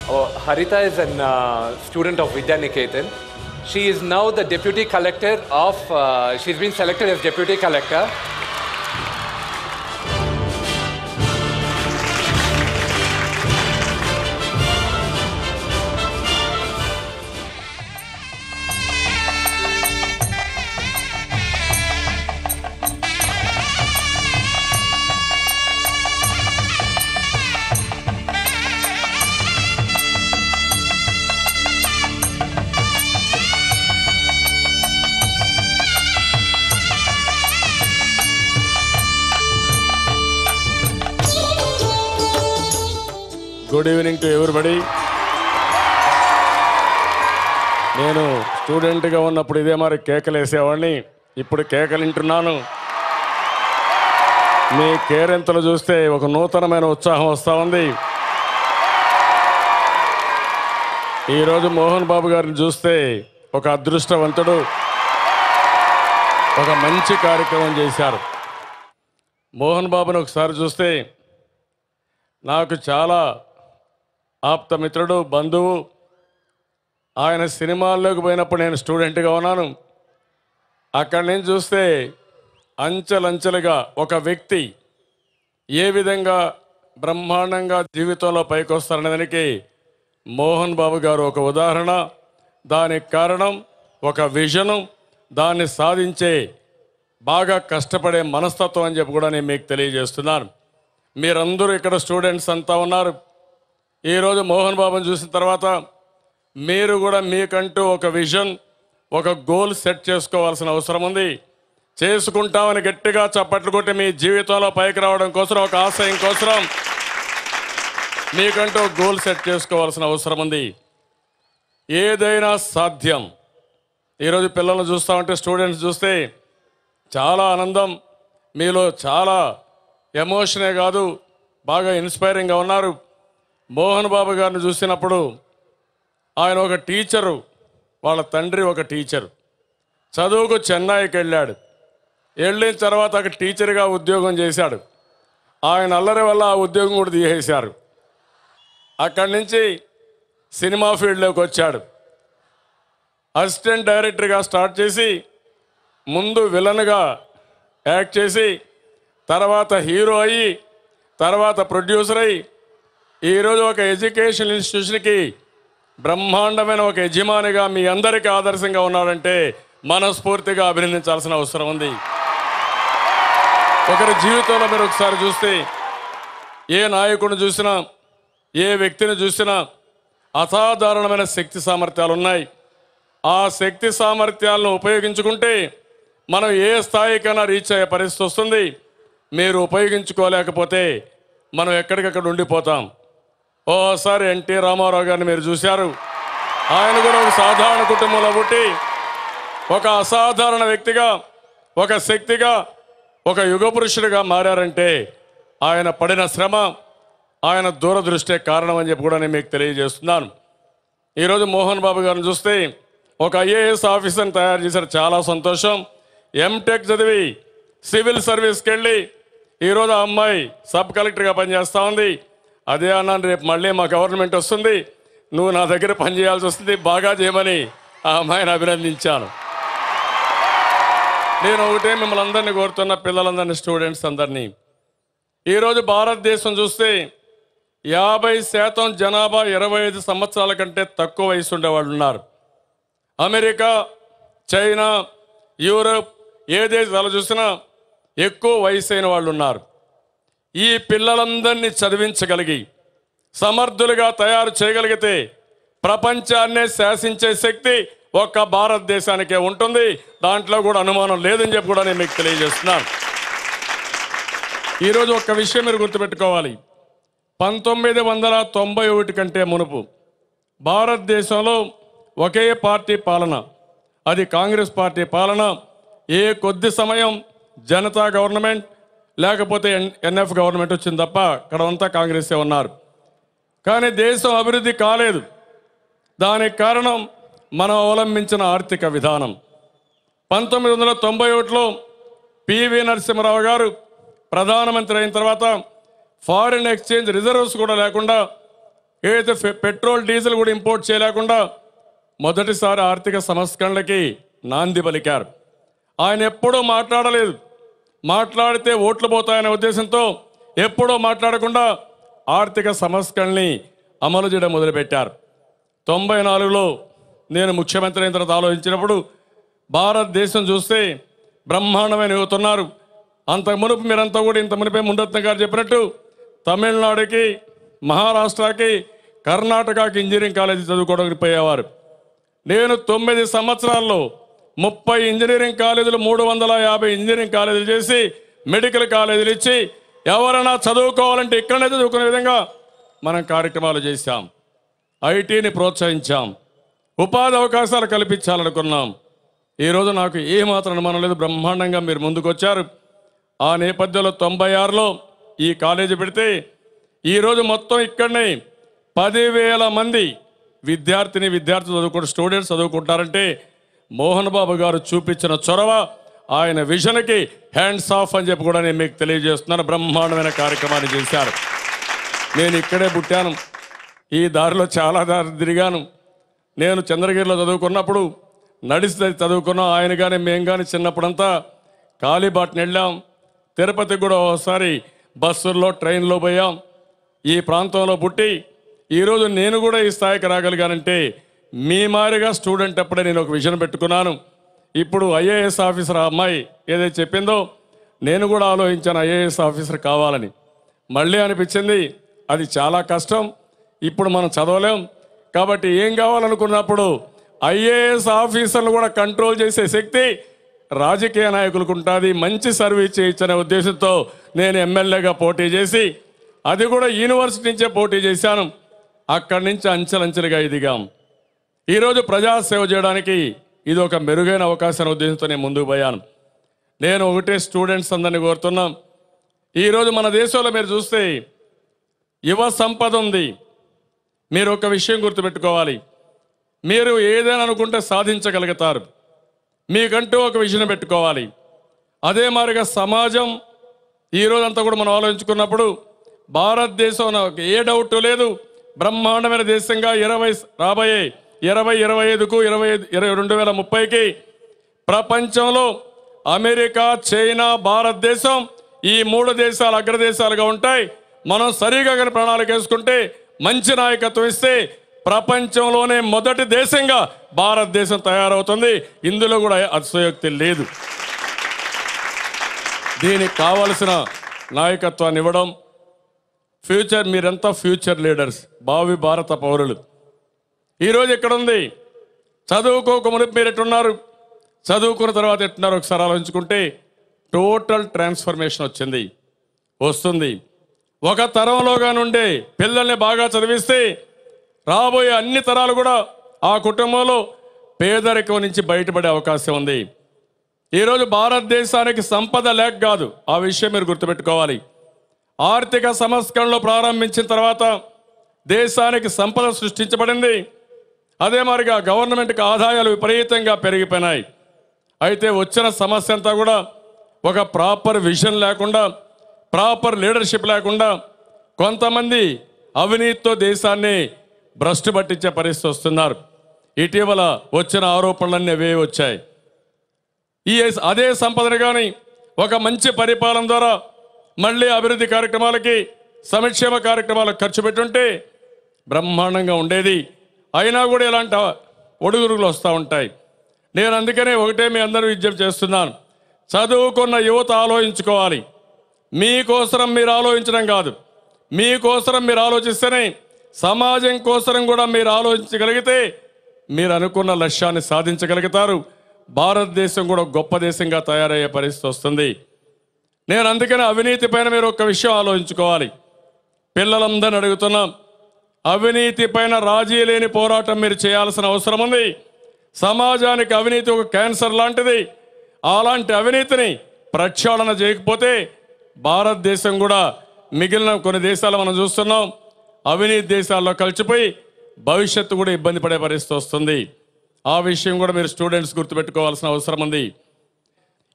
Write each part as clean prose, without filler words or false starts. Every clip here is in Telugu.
Harita is a student of Vidya Niketan. She is now the deputy collector of, she's been selected as deputy collector. Good evening to everybody. నేను స్టూడెంట్గా ఉన్నప్పుడు ఇదే మరి కేకలు వేసేవాడిని, ఇప్పుడు కేకలు వింటున్నాను. మీ కేరింతలు చూస్తే ఒక నూతనమైన ఉత్సాహం వస్తూ ఉంది. ఈరోజు మోహన్ బాబు గారిని చూస్తే ఒక అదృష్టవంతుడు, ఒక మంచి కార్యక్రమం చేశారు. మోహన్ బాబుని ఒకసారి చూస్తే నాకు చాలా ఆప్తమిత్రుడు, బంధువు. ఆయన సినిమాల్లోకి పోయినప్పుడు నేను స్టూడెంట్గా ఉన్నాను. అక్కడి నుంచి చూస్తే అంచెలంచెలుగా ఒక వ్యక్తి ఏ విధంగా బ్రహ్మాండంగా జీవితంలో పైకి వస్తారనేదానికి మోహన్ బాబు గారు ఒక ఉదాహరణ. దానికి కారణం ఒక విజను, దాన్ని సాధించే బాగా కష్టపడే మనస్తత్వం అని చెప్పి కూడా నేను మీకు తెలియజేస్తున్నాను. మీరందరూ ఇక్కడ స్టూడెంట్స్ అంతా ఉన్నారు. ఈరోజు మోహన్ బాబుని చూసిన తర్వాత మీరు కూడా మీకంటూ ఒక విజన్, ఒక గోల్ సెట్ చేసుకోవాల్సిన అవసరం ఉంది. చేసుకుంటామని గట్టిగా చప్పట్లు కొట్టి మీ జీవితంలో పైకి రావడం కోసం, ఒక ఆశయం కోసం మీకంటూ గోల్ సెట్ చేసుకోవాల్సిన అవసరం ఉంది. ఏదైనా సాధ్యం. ఈరోజు పిల్లల్ని చూస్తూ ఉంటే, స్టూడెంట్స్ చూస్తే చాలా ఆనందం, మీలో చాలా ఎమోషనే కాదు, బాగా ఇన్స్పైరింగ్గా ఉన్నారు. మోహన్ బాబు గారిని చూసినప్పుడు ఆయన ఒక టీచరు, వాళ్ళ తండ్రి ఒక టీచరు, చదువుకు చెన్నైకి వెళ్ళాడు. వెళ్ళిన తర్వాత అక్కడ టీచర్గా ఉద్యోగం చేశాడు. ఆయన అల్లరి వల్ల ఆ ఉద్యోగం కూడా తీసేశారు. అక్కడి నుంచి సినిమా ఫీల్డ్లోకి వచ్చాడు. అసిస్టెంట్ డైరెక్టర్గా స్టార్ట్ చేసి ముందు విలన్గా యాక్ట్ చేసి తర్వాత హీరో అయ్యి తర్వాత ప్రొడ్యూసర్ అయ్యి ఈరోజు ఒక ఎడ్యుకేషన్ ఇన్స్టిట్యూషన్కి బ్రహ్మాండమైన ఒక యజమానిగా మీ అందరికీ ఆదర్శంగా ఉన్నాడంటే మనస్ఫూర్తిగా అభినందించాల్సిన అవసరం ఉంది. ఒకరి జీవితంలో మీరు ఒకసారి చూస్తే ఏ నాయకుడిని చూసినా, ఏ వ్యక్తిని చూసినా అసాధారణమైన శక్తి సామర్థ్యాలు ఉన్నాయి. ఆ శక్తి సామర్థ్యాలను ఉపయోగించుకుంటే మనం ఏ స్థాయికైనా రీచ్ అయ్యే పరిస్థితి వస్తుంది. మీరు ఉపయోగించుకోలేకపోతే మనం ఎక్కడికక్కడ ఉండిపోతాం. ఓసారి ఎన్టీ రామారావు గారిని మీరు చూశారు. ఆయన కూడా ఒక సాధారణ కుటుంబంలో పుట్టి ఒక అసాధారణ వ్యక్తిగా, ఒక శక్తిగా, ఒక యుగ పురుషుడిగా మారారంటే ఆయన పడిన శ్రమ, ఆయన దూరదృష్టే కారణం అని చెప్పి కూడా నేను మీకు తెలియజేస్తున్నాను. ఈరోజు మోహన్ బాబు గారిని చూస్తే ఒక ఐఏఎస్ ఆఫీసర్ని తయారు చేశారు, చాలా సంతోషం. ఎంటెక్ చదివి సివిల్ సర్వీస్కి వెళ్ళి ఈరోజు ఆ అమ్మాయి సబ్ కలెక్టర్గా పనిచేస్తూ ఉంది. అదే అన్నాను, రేపు మళ్ళీ మా గవర్నమెంట్ వస్తుంది, నువ్వు నా దగ్గర పనిచేయాల్సి వస్తుంది, బాగా చేయమని ఆ అమ్మాయిని అభినందించాను. నేను ఒకటే మిమ్మల్ని అందరినీ కోరుతున్న, పిల్లలందరినీ, స్టూడెంట్స్ అందరినీ, ఈరోజు భారతదేశం చూస్తే 50% జనాభా 25 సంవత్సరాల కంటే తక్కువ వయసు ఉండేవాళ్ళు ఉన్నారు. అమెరికా, చైనా, యూరప్ ఏ దేశాలు చూసినా ఎక్కువ వయసు అయిన వాళ్ళు ఉన్నారు. ఈ పిల్లలందరినీ చదివించగలిగి సమర్థులుగా తయారు చేయగలిగితే ప్రపంచాన్నే శాసించే శక్తి ఒక్క భారతదేశానికే ఉంటుంది. దాంట్లో కూడా అనుమానం లేదని చెప్పి కూడా నేను మీకు తెలియజేస్తున్నాను. ఈరోజు ఒక్క విషయం మీరు గుర్తుపెట్టుకోవాలి. 1991 కంటే మునుపు భారతదేశంలో ఒకే పార్టీ పాలన, అది కాంగ్రెస్ పార్టీ పాలన. ఏ కొద్ది సమయం జనతా గవర్నమెంట్ లేకపోతే ఎన్ఎఫ్ గవర్నమెంట్ వచ్చింది తప్ప అక్కడ అంతా కాంగ్రెసే ఉన్నారు. కానీ దేశం అభివృద్ధి కాలేదు. దానికి కారణం మనం అవలంబించిన ఆర్థిక విధానం. 1991లో పివి నరసింహారావు గారు ప్రధానమంత్రి అయిన తర్వాత ఫారిన్ ఎక్స్చేంజ్ రిజర్వ్స్ కూడా లేకుండా ఏదైతే పెట్రోల్ డీజిల్ కూడా ఇంపోర్ట్ చేయలేకుండా మొదటిసారి ఆర్థిక సంస్కరణలకి నాంది పలికారు. ఆయన ఎప్పుడూ మాట్లాడలేదు. మాట్లాడితే ఓట్లు పోతాయనే ఉద్దేశంతో ఎప్పుడూ మాట్లాడకుండా ఆర్థిక సంస్కరణని అమలు చేయడం మొదలుపెట్టారు. 94లో నేను ముఖ్యమంత్రి అయిన తర్వాత ఆలోచించినప్పుడు భారతదేశం చూస్తే బ్రహ్మాండమైన యువతున్నారు. అంతకు మునుపు మీరంతా కూడా ఇంత మునిపే ముందత్న గారు చెప్పినట్టు తమిళనాడుకి, మహారాష్ట్రకి, కర్ణాటకకి ఇంజనీరింగ్ కాలేజీ చదువుకోవడానికి పోయేవారు. నేను 9 సంవత్సరాల్లో 30 ఇంజనీరింగ్ కాలేజీలు, 350 ఇంజనీరింగ్ కాలేజీలు చేసి మెడికల్ కాలేజీలు ఇచ్చి ఎవరైనా చదువుకోవాలంటే ఇక్కడనే చదువుకునే విధంగా మనం కార్యక్రమాలు చేశాం. ఐటీని ప్రోత్సహించాం, ఉపాధి అవకాశాలు కల్పించాలనుకున్నాం. ఈరోజు నాకు ఏమాత్రం అనుమానం లేదు, బ్రహ్మాండంగా మీరు ముందుకు వచ్చారు. ఆ నేపథ్యంలో 96లో ఈ కాలేజీ పెడితే ఈరోజు మొత్తం ఇక్కడనే 10,000 మంది విద్యార్థులు చదువుకుంటారు, స్టూడెంట్స్ చదువుకుంటారంటే మోహన్ బాబు గారు చూపించిన చొరవ, ఆయన విజన్కి హ్యాండ్స్ ఆఫ్ అని చెప్పి కూడా నేను మీకు తెలియజేస్తున్నాను. బ్రహ్మాండమైన కార్యక్రమాన్ని చేశారు. నేను ఇక్కడే పుట్టాను, ఈ దారిలో చాలా దారి తిరిగాను. నేను చంద్రగిరిలో చదువుకున్నప్పుడు నడిచి చదువుకున్నాం. ఆయన కానీ మేము కానీ చిన్నప్పుడంతా కాళీబాట్ని వెళ్ళాం. తిరుపతికి కూడా ఒకసారి బస్సుల్లో, ట్రైన్లో పోయాం. ఈ ప్రాంతంలో పుట్టి ఈరోజు నేను కూడా ఈ స్థాయికి రాగలిగానంటే మీ మారిగా స్టూడెంట్ అప్పుడే నేను ఒక విజన్ పెట్టుకున్నాను. ఇప్పుడు ఐఏఎస్ ఆఫీసర్ ఆ అమ్మాయి ఏదైతే చెప్పిందో నేను కూడా ఆలోచించాను ఐఏఎస్ ఆఫీసర్ కావాలని. మళ్ళీ అనిపించింది అది చాలా కష్టం, ఇప్పుడు మనం చదవలేం. కాబట్టి ఏం కావాలనుకున్నప్పుడు ఐఏఎస్ ఆఫీసర్లు కూడా కంట్రోల్ చేసే శక్తి రాజకీయ నాయకులకు ఉంటుంది. మంచి సర్వీస్ చేయొచ్చనే ఉద్దేశంతో నేను ఎమ్మెల్యేగా పోటీ చేసి, అది కూడా యూనివర్సిటీ నుంచే పోటీ చేశాను. అక్కడి నుంచి అంచెలంచెలుగా ఎదిగాం. ఈరోజు ప్రజాసేవ చేయడానికి ఇది ఒక మెరుగైన అవకాశం ఉద్దేశంతో నేను ముందుకు పోయాను. నేను ఒకటే స్టూడెంట్స్ అందరినీ కోరుతున్నాం. ఈరోజు మన దేశంలో మీరు చూస్తే యువ సంపద ఉంది. మీరు ఒక విషయం గుర్తుపెట్టుకోవాలి, మీరు ఏదైనా అనుకుంటే సాధించగలుగుతారు. మీకంటూ ఒక విజన్ పెట్టుకోవాలి. అదే మాదిరిగా సమాజం ఈరోజంతా కూడా మనం ఆలోచించుకున్నప్పుడు భారతదేశం ఏ డౌట్ లేదు, బ్రహ్మాండమైన దేశంగా రాబోయే 2025కు 2030కి ప్రపంచంలో అమెరికా, చైనా, భారతదేశం ఈ 3 దేశాలు అగ్రదేశాలుగా ఉంటాయి. మనం సరిగా కానీ ప్రణాళిక వేసుకుంటే, మంచి నాయకత్వం ఇస్తే ప్రపంచంలోనే మొదటి దేశంగా భారతదేశం తయారవుతుంది. ఇందులో కూడా అతిశయోక్తి లేదు. దీనికి కావలసిన నాయకత్వాన్ని ఇవ్వడం, ఫ్యూచర్ మీరంతా ఫ్యూచర్ లీడర్స్, భావి భారత పౌరులు. ఈరోజు ఎక్కడ ఉంది? చదువుకోక మునుపు మీరు ఎట్టున్నారు, చదువుకున్న తర్వాత ఎట్టున్నారు ఒకసారి ఆలోచించుకుంటే టోటల్ ట్రాన్స్ఫర్మేషన్ వస్తుంది. ఒక తరంలోగా నుండే పిల్లల్ని బాగా చదివిస్తే రాబోయే అన్ని తరాలు కూడా ఆ కుటుంబంలో పేదరికం నుంచి బయటపడే అవకాశం ఉంది. ఈరోజు భారతదేశానికి సంపద లేక కాదు, ఆ విషయం మీరు గుర్తుపెట్టుకోవాలి. ఆర్థిక సంస్కరణలు ప్రారంభించిన తర్వాత దేశానికి సంపద సృష్టించబడింది. అదే మాదిరిగా గవర్నమెంట్కి ఆదాయాలు విపరీతంగా పెరిగిపోయినాయి. అయితే వచ్చిన సమస్య అంతా కూడా ఒక ప్రాపర్ విజన్ లేకుండా, ప్రాపర్ లీడర్షిప్ లేకుండా కొంతమంది అవినీతితో దేశాన్ని భ్రష్టు పట్టించే పరిస్థితి వస్తున్నారు. ఇటీవల వచ్చిన ఆరోపణలన్నీ అవే వచ్చాయి. అదే సంపదను కానీ ఒక మంచి పరిపాలన ద్వారా మళ్ళీ అభివృద్ధి కార్యక్రమాలకి, సంక్షేమ కార్యక్రమాలకు ఖర్చు పెట్టుంటే బ్రహ్మాండంగా ఉండేది. అయినా కూడా ఇలాంటి ఒడుగురుగులు వస్తూ ఉంటాయి. నేను అందుకనే ఒకటే మీ అందరూ విజ్ఞప్తి చేస్తున్నాను, చదువుకున్న యువత ఆలోచించుకోవాలి. మీకోసరం మీరు ఆలోచించడం కాదు, మీకోసరం మీరు ఆలోచిస్తేనే సమాజం కోసరం కూడా మీరు ఆలోచించగలిగితే మీరు అనుకున్న లక్ష్యాన్ని సాధించగలుగుతారు. భారతదేశం కూడా గొప్ప దేశంగా తయారయ్యే పరిస్థితి వస్తుంది. నేను అందుకనే అవినీతి పైన మీరు ఒక విషయం ఆలోచించుకోవాలి. పిల్లలందరినీ అడుగుతున్నాం, అవినీతి పైన రాజీ లేని పోరాటం మీరు చేయాల్సిన అవసరం ఉంది. సమాజానికి అవినీతి ఒక క్యాన్సర్ లాంటిది. అలాంటి అవినీతిని ప్రక్షాళన చేయకపోతే భారతదేశం కూడా మిగిలిన కొన్ని దేశాలు మనం చూస్తున్నాం, అవినీతి దేశాల్లో కలిసిపోయి భవిష్యత్తు కూడా ఇబ్బంది పడే పరిస్థితి వస్తుంది. ఆ విషయం కూడా మీరు స్టూడెంట్స్ గుర్తుపెట్టుకోవాల్సిన అవసరం ఉంది.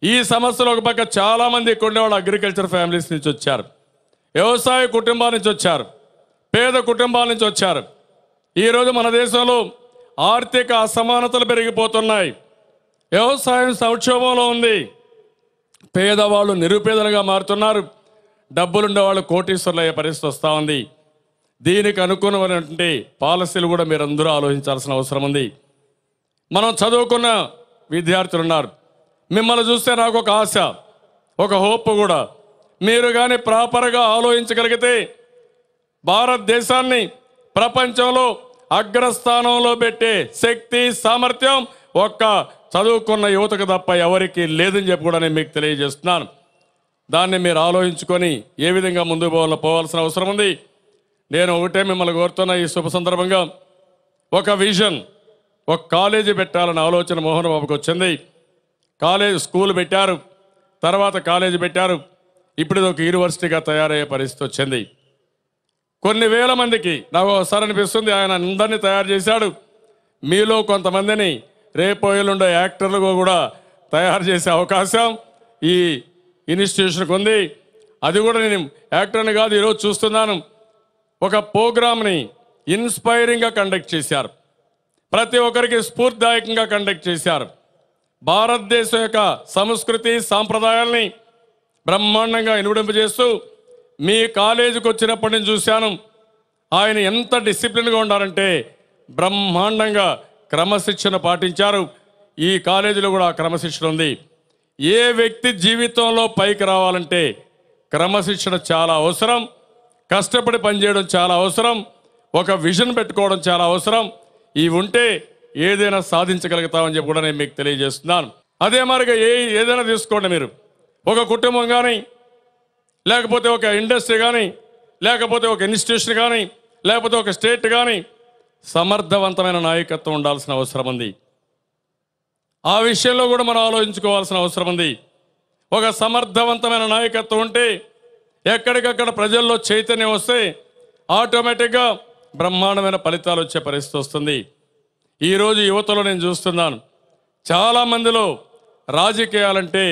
ఈ సమస్యలో ఒక పక్క చాలామంది ఉండేవాళ్ళు అగ్రికల్చర్ ఫ్యామిలీస్ నుంచి వచ్చారు, వ్యవసాయ కుటుంబాల నుంచి వచ్చారు. పేద కుటుంబాల నుంచి వచ్చారు. ఈరోజు మన దేశంలో ఆర్థిక అసమానతలు పెరిగిపోతున్నాయి. వ్యవసాయం సంక్షోభంలో ఉంది. పేదవాళ్ళు నిరుపేదలుగా మారుతున్నారు. డబ్బులుండే వాళ్ళు కోటీశ్వరులు అయ్యే పరిస్థితి వస్తూ ఉంది. దీనికి అనుగుణమైనటువంటి పాలసీలు కూడా మీరు అందరూ ఆలోచించాల్సిన అవసరం ఉంది. మనం చదువుకున్న విద్యార్థులు ఉన్నారు. మిమ్మల్ని చూస్తే నాకు ఒక ఆశ, ఒక హోప్ కూడా. మీరు కానీ ప్రాపర్గా ఆలోచించగలిగితే భారతదేశాన్ని ప్రపంచంలో అగ్రస్థానంలో పెట్టే శక్తి సామర్థ్యం ఒక్క చదువుకున్న యువతకు తప్ప ఎవరికి లేదని చెప్పి కూడా నేను మీకు తెలియజేస్తున్నాను. దాన్ని మీరు ఆలోచించుకొని ఏ విధంగా ముందుకు పోవాల్సిన అవసరం ఉంది. నేను ఒకటే మిమ్మల్ని కోరుతున్న ఈ శుభ సందర్భంగా ఒక విజన్, ఒక కాలేజీ పెట్టాలన్న ఆలోచన మోహన్ బాబుకి వచ్చింది. స్కూల్ పెట్టారు, తర్వాత కాలేజీ పెట్టారు. ఇప్పుడు ఇది ఒక యూనివర్సిటీగా తయారయ్యే పరిస్థితి వచ్చింది. కొన్ని వేల మందికి నాకు ఒకసారి అనిపిస్తుంది ఆయన అందరినీ తయారు చేశాడు. మీలో కొంతమందిని రేపు ఎల్లుండే యాక్టర్లుగా కూడా తయారు చేసే అవకాశం ఈ ఇన్స్టిట్యూషన్కి ఉంది. అది కూడా నేను యాక్టర్ని కాదు, ఈరోజు చూస్తున్నాను. ఒక ప్రోగ్రామ్ని ఇన్స్పైరింగ్గా కండక్ట్ చేశారు. ప్రతి ఒక్కరికి స్ఫూర్తిదాయకంగా కండక్ట్ చేశారు. భారతదేశం యొక్క సంస్కృతి సాంప్రదాయాల్ని బ్రహ్మాండంగా ఇనుడింపజేస్తూ మీ కాలేజీకి వచ్చినప్పటి నుంచి చూశాను. ఆయన ఎంత డిసిప్లిన్గా ఉండాలంటే బ్రహ్మాండంగా క్రమశిక్షణ పాటించారు. ఈ కాలేజీలో కూడా క్రమశిక్షణ ఉంది. ఏ వ్యక్తి జీవితంలో పైకి రావాలంటే క్రమశిక్షణ చాలా అవసరం. కష్టపడి పనిచేయడం చాలా అవసరం. ఒక విజన్ పెట్టుకోవడం చాలా అవసరం. ఇవి ఉంటే ఏదైనా సాధించగలుగుతామని చెప్పి కూడా నేను మీకు తెలియజేస్తున్నాను. అదే మరిగా ఏదైనా తీసుకోండి మీరు. ఒక కుటుంబం కానీ, లేకపోతే ఒక ఇండస్ట్రీ కానీ, లేకపోతే ఒక ఇన్స్టిట్యూషన్ కానీ, లేకపోతే ఒక స్టేట్ కానీ సమర్థవంతమైన నాయకత్వం ఉండాల్సిన అవసరం ఉంది. ఆ విషయంలో కూడా మనం ఆలోచించుకోవాల్సిన అవసరం ఉంది. ఒక సమర్థవంతమైన నాయకత్వం ఉంటే ఎక్కడికక్కడ ప్రజల్లో చైతన్యం వస్తే ఆటోమేటిక్గా బ్రహ్మాండమైన ఫలితాలు వచ్చే పరిస్థితి వస్తుంది. ఈరోజు యువతలో నేను చూస్తున్నాను, చాలామందిలో రాజకీయాలంటే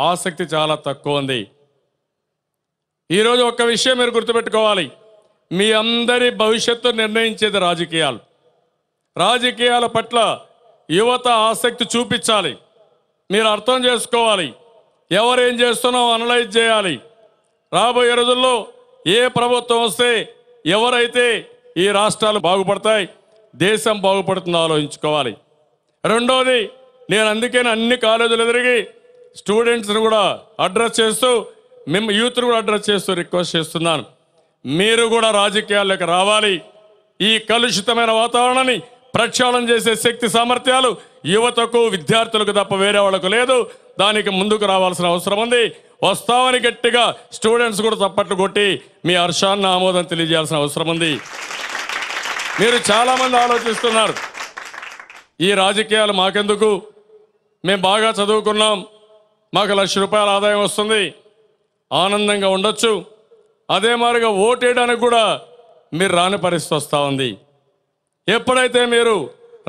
ఆసక్తి చాలా తక్కువ ఉంది. ఈరోజు ఒక్క విషయం మీరు గుర్తుపెట్టుకోవాలి, మీ అందరి భవిష్యత్తు నిర్ణయించేది రాజకీయాలు. రాజకీయాల పట్ల యువత ఆసక్తి చూపించాలి. మీరు అర్థం చేసుకోవాలి, ఎవరేం చేస్తున్నామో అనలైజ్ చేయాలి. రాబోయే రోజుల్లో ఏ ప్రభుత్వం వస్తే ఎవరైతే ఈ రాష్ట్రాలు బాగుపడతాయి, దేశం బాగుపడుతుందో ఆలోచించుకోవాలి. రెండోది, నేను అందుకని అన్ని కాలేజీలు తిరిగి స్టూడెంట్స్ని కూడా అడ్రస్ చేస్తూ మేము యూత్ని కూడా అడ్రస్ చేస్తూ రిక్వెస్ట్ చేస్తున్నాను, మీరు కూడా రాజకీయాల్లోకి రావాలి. ఈ కలుషితమైన వాతావరణాన్ని ప్రక్షాళన చేసే శక్తి సామర్థ్యాలు యువతకు విద్యార్థులకు తప్ప వేరే వాళ్ళకు లేదు. దానికి ముందుకు రావాల్సిన అవసరం ఉంది. వస్తామని గట్టిగా స్టూడెంట్స్ కూడా చప్పట్లు కొట్టి మీ హర్షాన్ని ఆమోదం తెలియజేయాల్సిన అవసరం ఉంది. మీరు చాలామంది ఆలోచిస్తున్నారు, ఈ రాజకీయాలు మాకెందుకు, మేము బాగా చదువుకున్నాం, మాకు ₹1,00,000 ఆదాయం వస్తుంది, ఆనందంగా ఉండొచ్చు. అదే మాదిరిగా ఓటేయడానికి కూడా మీరు రాని పరిస్థితి వస్తూ ఉంది. ఎప్పుడైతే మీరు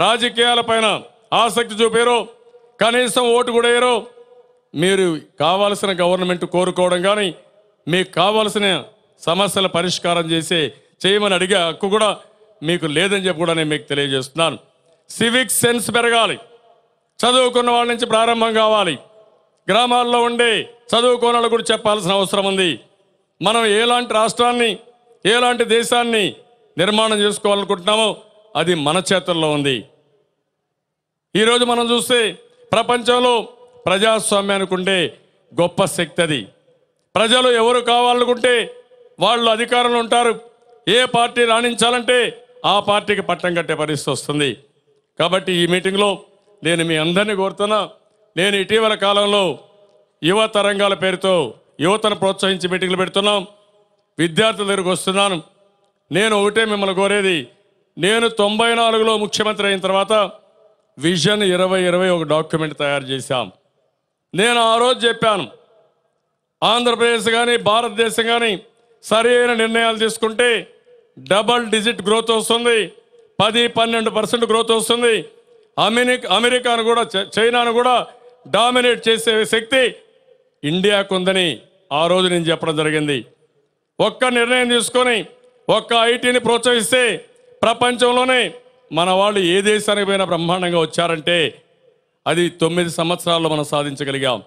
రాజకీయాలపైన ఆసక్తి చూపారో, కనీసం ఓటు కూడా వేయరో, మీరు కావాల్సిన గవర్నమెంట్ కోరుకోవడం కానీ, మీకు కావాల్సిన సమస్యల పరిష్కారం చేయమని అడిగే హక్కు కూడా మీకు లేదని చెప్పి కూడా నేను మీకు తెలియజేస్తున్నాను. సివిక్ సెన్స్ పెరగాలి, చదువుకున్న వాళ్ళ నుంచి ప్రారంభం కావాలి. గ్రామాల్లో ఉండే చదువుకున్న వాళ్ళు కూడా చెప్పాల్సిన అవసరం ఉంది. మనం ఎలాంటి రాష్ట్రాన్ని, ఎలాంటి దేశాన్ని నిర్మాణం చేసుకోవాలనుకుంటున్నామో అది మన చేతుల్లో ఉంది. ఈరోజు మనం చూస్తే ప్రపంచంలో ప్రజాస్వామ్యానికి ఉండే గొప్ప శక్తి అది. ప్రజలు ఎవరు కావాలనుకుంటే వాళ్ళు అధికారంలో ఉంటారు. ఏ పార్టీ రాణించాలంటే ఆ పార్టీకి పట్టం కట్టే పరిస్థితి వస్తుంది. కాబట్టి ఈ మీటింగ్లో నేను మీ అందరినీ కోరుతున్నా, నేను ఇటీవల కాలంలో యువ తరంగాల పేరుతో యువతను ప్రోత్సహించి మీటింగ్లు పెడుతున్నాం. విద్యార్థుల దగ్గరకు వస్తున్నాను. నేను ఒకటే మిమ్మల్ని కోరేది, నేను 94లో ముఖ్యమంత్రి అయిన తర్వాత విజన్ 2020 ఒక డాక్యుమెంట్ తయారు చేశాం. నేను ఆ రోజు చెప్పాను, ఆంధ్రప్రదేశ్ కానీ భారతదేశం కానీ సరైన నిర్ణయాలు తీసుకుంటే డబల్ డిజిట్ గ్రోత్ వస్తుంది, 10-12% గ్రోత్ వస్తుంది. అమెరికాను కూడా చైనాను కూడా డామినేట్ చేసే శక్తి ఇండియాకు ఉందని ఆ రోజు నేను చెప్పడం జరిగింది. ఒక్క నిర్ణయం తీసుకొని ఒక్క ఐటీని ప్రోత్సహిస్తే ప్రపంచంలోనే మన వాళ్ళు ఏ దేశానికి పోయినా బ్రహ్మాండంగా వచ్చారంటే అది 9 సంవత్సరాల్లో మనం సాధించగలిగాం.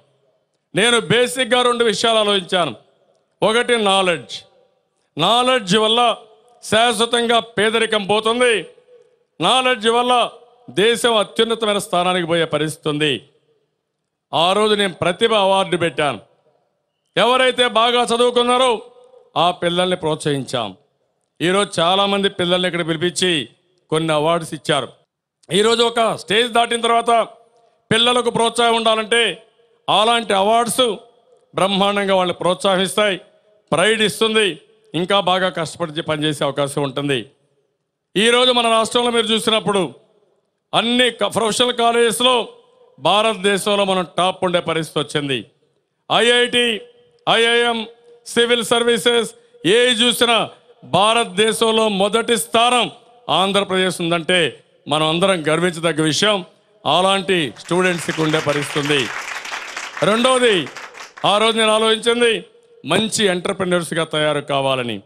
నేను బేసిక్గా 2 విషయాలు ఆలోచించాను. ఒకటి నాలెడ్జ్ వల్ల శాశ్వతంగా పేదరికం పోతుంది. నాలెడ్జ్ వల్ల దేశం అత్యున్నతమైన స్థానానికి పోయే పరిస్థితి ఉంది. ఆ రోజు నేను ప్రతిభ అవార్డు పెట్టాను. ఎవరైతే బాగా చదువుకున్నారో ఆ పిల్లల్ని ప్రోత్సహించాం. ఈరోజు చాలామంది పిల్లల్ని ఇక్కడ పిలిపించి కొన్ని అవార్డ్స్ ఇచ్చారు. ఈరోజు ఒక స్టేజ్ దాటిన తర్వాత పిల్లలకు ప్రోత్సాహం ఉండాలంటే అలాంటి అవార్డ్స్ బ్రహ్మాండంగా వాళ్ళని ప్రోత్సహిస్తాయి, ప్రైడ్ ఇస్తుంది, ఇంకా బాగా కష్టపడి పనిచేసే అవకాశం ఉంటుంది. ఈరోజు మన రాష్ట్రంలో మీరు చూసినప్పుడు అన్ని ప్రొఫెషనల్ కాలేజెస్లో భారతదేశంలో మనం టాప్ ఉండే పరిస్థితి వచ్చింది. ఐఐటి, ఐఐఎం, సివిల్ సర్వీసెస్ ఏ చూసినా భారతదేశంలో మొదటి స్థానం ఆంధ్రప్రదేశ్ ఉందంటే మనం అందరం గర్వించదగ్గ విషయం. అలాంటి స్టూడెంట్స్కి ఉండే పరిస్థితి ఉంది. రెండవది, ఆ రోజు నేను ఆలోచించింది మంచి ఎంటర్‌ప్రెన్యూర్స్గా తయారు కావాలని.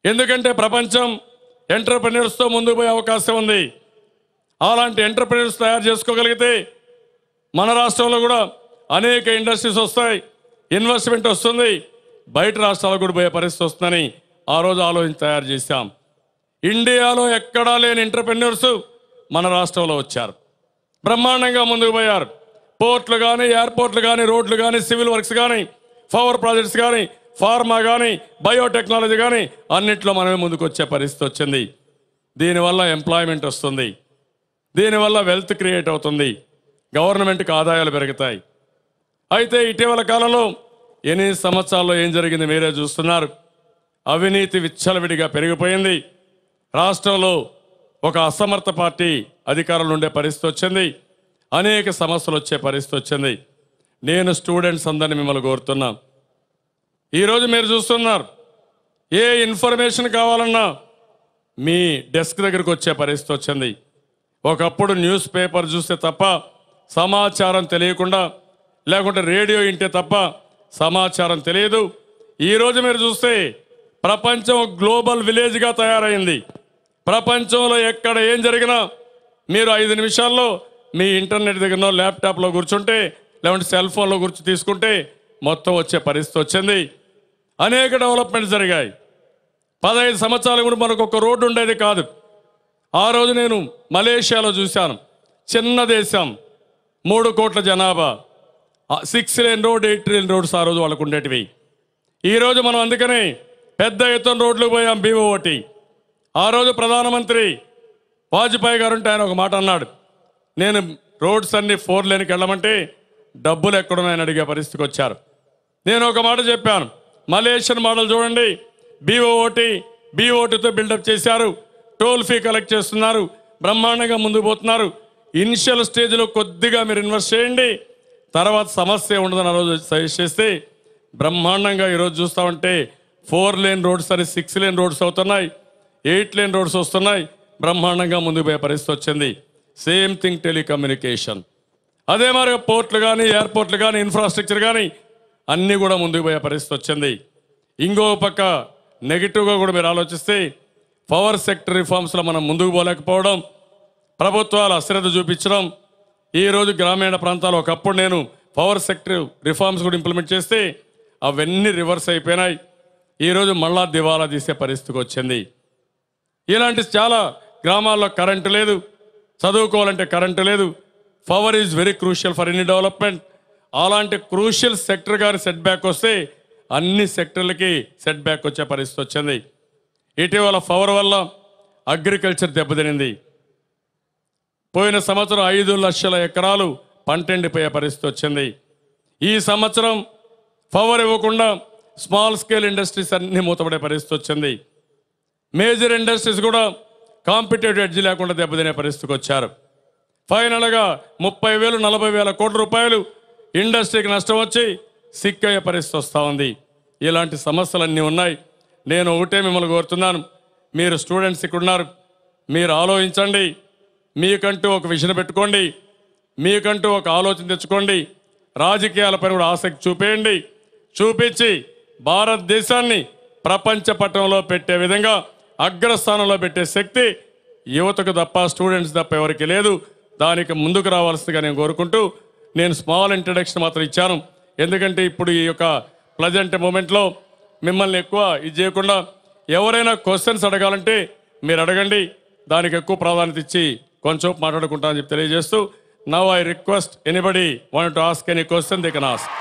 ఎందుకంటే ప్రపంచం ఎంటర్‌ప్రెన్యూర్స్తో ముందుకు పోయే అవకాశం ఉంది. అలాంటి ఎంటర్‌ప్రెన్యూర్స్ తయారు చేసుకోగలిగితే మన రాష్ట్రంలో కూడా అనేక ఇండస్ట్రీస్ వస్తాయి, ఇన్వెస్ట్మెంట్ వస్తుంది, బయట రాష్ట్రాలకు కూడా పోయే పరిస్థితి వస్తుందని ఆ రోజు ఆలోచించి తయారు చేశాం. ఇండియాలో ఎక్కడా లేని ఎంటర్‌ప్రెన్యూర్స్ మన రాష్ట్రంలో వచ్చారు, బ్రహ్మాండంగా ముందుకు పోయారు. పోర్ట్లు కానీ, ఎయిర్పోర్ట్లు కానీ, రోడ్లు కానీ, సివిల్ వర్క్స్ కానీ, పవర్ ప్రాజెక్ట్స్ కానీ, ఫార్మా కానీ, బయోటెక్నాలజీ కానీ అన్నింటిలో మనమే ముందుకు వచ్చే పరిస్థితి వచ్చింది. దీనివల్ల ఎంప్లాయ్మెంట్ వస్తుంది, దీనివల్ల వెల్త్ క్రియేట్ అవుతుంది, గవర్నమెంట్కి ఆదాయాలు పెరుగుతాయి. అయితే ఇటీవల కాలంలో 8 సంవత్సరాల్లో ఏం జరిగింది మీరే చూస్తున్నారు. అవినీతి విచ్చలవిడిగా పెరిగిపోయింది. రాష్ట్రంలో ఒక అసమర్థ పార్టీ అధికారంలో ఉండే పరిస్థితి వచ్చింది. అనేక సమస్యలు వచ్చే పరిస్థితి వచ్చింది. నేను స్టూడెంట్స్ అందరినీ మిమ్మల్ని కోరుతున్నా, ఈరోజు మీరు చూస్తున్నారు ఏ ఇన్ఫర్మేషన్ కావాలన్నా మీ డెస్క్ దగ్గరకు వచ్చే పరిస్థితి వచ్చింది. ఒకప్పుడు న్యూస్ పేపర్ చూస్తే తప్ప సమాచారం తెలియకుండా, లేకుంటే రేడియో వింటే తప్ప సమాచారం తెలియదు. ఈరోజు మీరు చూస్తే ప్రపంచం గ్లోబల్ విలేజ్గా తయారైంది. ప్రపంచంలో ఎక్కడ ఏం జరిగినా మీరు 5 నిమిషాల్లో మీ ఇంటర్నెట్ దగ్గరనో ల్యాప్టాప్లో కూర్చుంటే, లేకుంటే సెల్ ఫోన్లో కూర్చు తీసుకుంటే మొత్తం వచ్చే పరిస్థితి వచ్చింది. అనేక డెవలప్మెంట్స్ జరిగాయి. 15 సంవత్సరాలు కూడా మనకు ఒక రోడ్డు ఉండేది కాదు. ఆ రోజు నేను మలేషియాలో చూశాను. చిన్న దేశం, 3 కోట్ల జనాభా, 6 లేన్ రోడ్, 8 లేన్ రోడ్స్ ఆ రోజు వాళ్ళకు ఉండేటివి. ఈరోజు మనం అందుకనే పెద్ద ఎత్తున రోడ్లకు పోయాం. BOT ఆ రోజు ప్రధానమంత్రి వాజ్పేయి గారు ఉంటే ఆయన ఒక మాట అన్నాడు, నేను రోడ్స్ అన్ని 4 లేన్కి వెళ్ళమంటే డబ్బులు ఎక్కడున్నాయని అడిగే పరిస్థితికి వచ్చారు. నేను ఒక మాట చెప్పాను, మలేషియన్ మోడల్ చూడండి, BOTతో బిల్డప్ చేశారు, టోల్ ఫీ కలెక్ట్ చేస్తున్నారు, బ్రహ్మాండంగా ముందుకు పోతున్నారు. ఇనిషియల్ స్టేజ్లో కొద్దిగా మీరు ఇన్వెస్ట్ చేయండి, తర్వాత సమస్య ఉండదని ఆ రోజు సజెస్ట్ చేస్తే బ్రహ్మాండంగా ఈరోజు చూస్తూ ఉంటే 4 లేన్ రోడ్స్ అని 6 లేన్ రోడ్స్ అవుతున్నాయి, 8 లేన్ రోడ్స్ వస్తున్నాయి, బ్రహ్మాండంగా ముందుకు పోయే పరిస్థితి వచ్చింది. సేమ్ థింగ్ టెలికమ్యూనికేషన్, అదే మరి పోర్ట్లు కానీ, ఎయిర్పోర్ట్లు కానీ, ఇన్ఫ్రాస్ట్రక్చర్ కానీ అన్నీ కూడా ముందుకు పోయే పరిస్థితి వచ్చింది. ఇంకో పక్క నెగిటివ్గా కూడా మీరు ఆలోచిస్తే పవర్ సెక్టర్ రిఫార్మ్స్లో మనం ముందుకు పోలేకపోవడం, ప్రభుత్వాలు అశ్రద్ధ చూపించడం. ఈరోజు గ్రామీణ ప్రాంతాలు ఒకప్పుడు నేను పవర్ సెక్టర్ రిఫార్మ్స్ కూడా ఇంప్లిమెంట్ చేస్తే అవన్నీ రివర్స్ అయిపోయినాయి. ఈరోజు మళ్ళా దివాలా తీసే పరిస్థితికి వచ్చింది. ఇలాంటి చాలా గ్రామాల్లో కరెంటు లేదు, చదువుకోవాలంటే కరెంటు లేదు. Power is very crucial for any development. అలాంటి క్రూషియల్ సెక్టర్ గారి సెట్ బ్యాక్ వస్తే అన్ని సెక్టర్లకి సెట్ బ్యాక్ వచ్చే పరిస్థితి వచ్చింది. ఇటీవల పవర్ వల్ల అగ్రికల్చర్ దెబ్బతినింది. పోయిన సంవత్సరం 5 లక్షల ఎకరాలు పంట ఎండిపోయే పరిస్థితి వచ్చింది. ఈ సంవత్సరం పవర్ ఇవ్వకుండా స్మాల్ స్కేల్ ఇండస్ట్రీస్ అన్నీ మూతపడే పరిస్థితి వచ్చింది. మేజర్ ఇండస్ట్రీస్ కూడా కాంపిటేటివ్ ఎడ్జ్ లేకుండా దెబ్బతినే పరిస్థితికి వచ్చారు. ఫైనల్గా 30,000 40,000 కోట్ల రూపాయలు ఇండస్ట్రీకి నష్టం వచ్చి సిక్కయ్యే పరిస్థితి వస్తూ ఉంది. ఇలాంటి సమస్యలన్నీ ఉన్నాయి. నేను ఒకటే మిమ్మల్ని కోరుతున్నాను, మీరు స్టూడెంట్స్ ఇక్కడ ఉన్నారు, మీరు ఆలోచించండి, మీకంటూ ఒక విజన్ పెట్టుకోండి, మీకంటూ ఒక ఆలోచన తెచ్చుకోండి, రాజకీయాలపై కూడా ఆసక్తి చూపేయండి, చూపించి భారతదేశాన్ని ప్రపంచ పటంలో పెట్టే విధంగా అగ్రస్థానంలో పెట్టే శక్తి యువతకు తప్ప స్టూడెంట్స్ తప్ప ఎవరికి లేదు. దానికి ముందుకు రావాల్సిందిగా నేను కోరుకుంటూ నేను స్మాల్ ఇంట్రడక్షన్ మాత్రం ఇచ్చాను. ఎందుకంటే ఇప్పుడు ఈ యొక్క ప్లజెంట్ మూమెంట్లో మిమ్మల్ని ఎక్కువ ఇది చేయకుండా ఎవరైనా క్వశ్చన్స్ అడగాలంటే మీరు అడగండి, దానికి ఎక్కువ ప్రాధాన్యత ఇచ్చి కొంచెం మాట్లాడుకుంటామని చెప్పి తెలియజేస్తూ now I request anybody want to ask any question they can ask.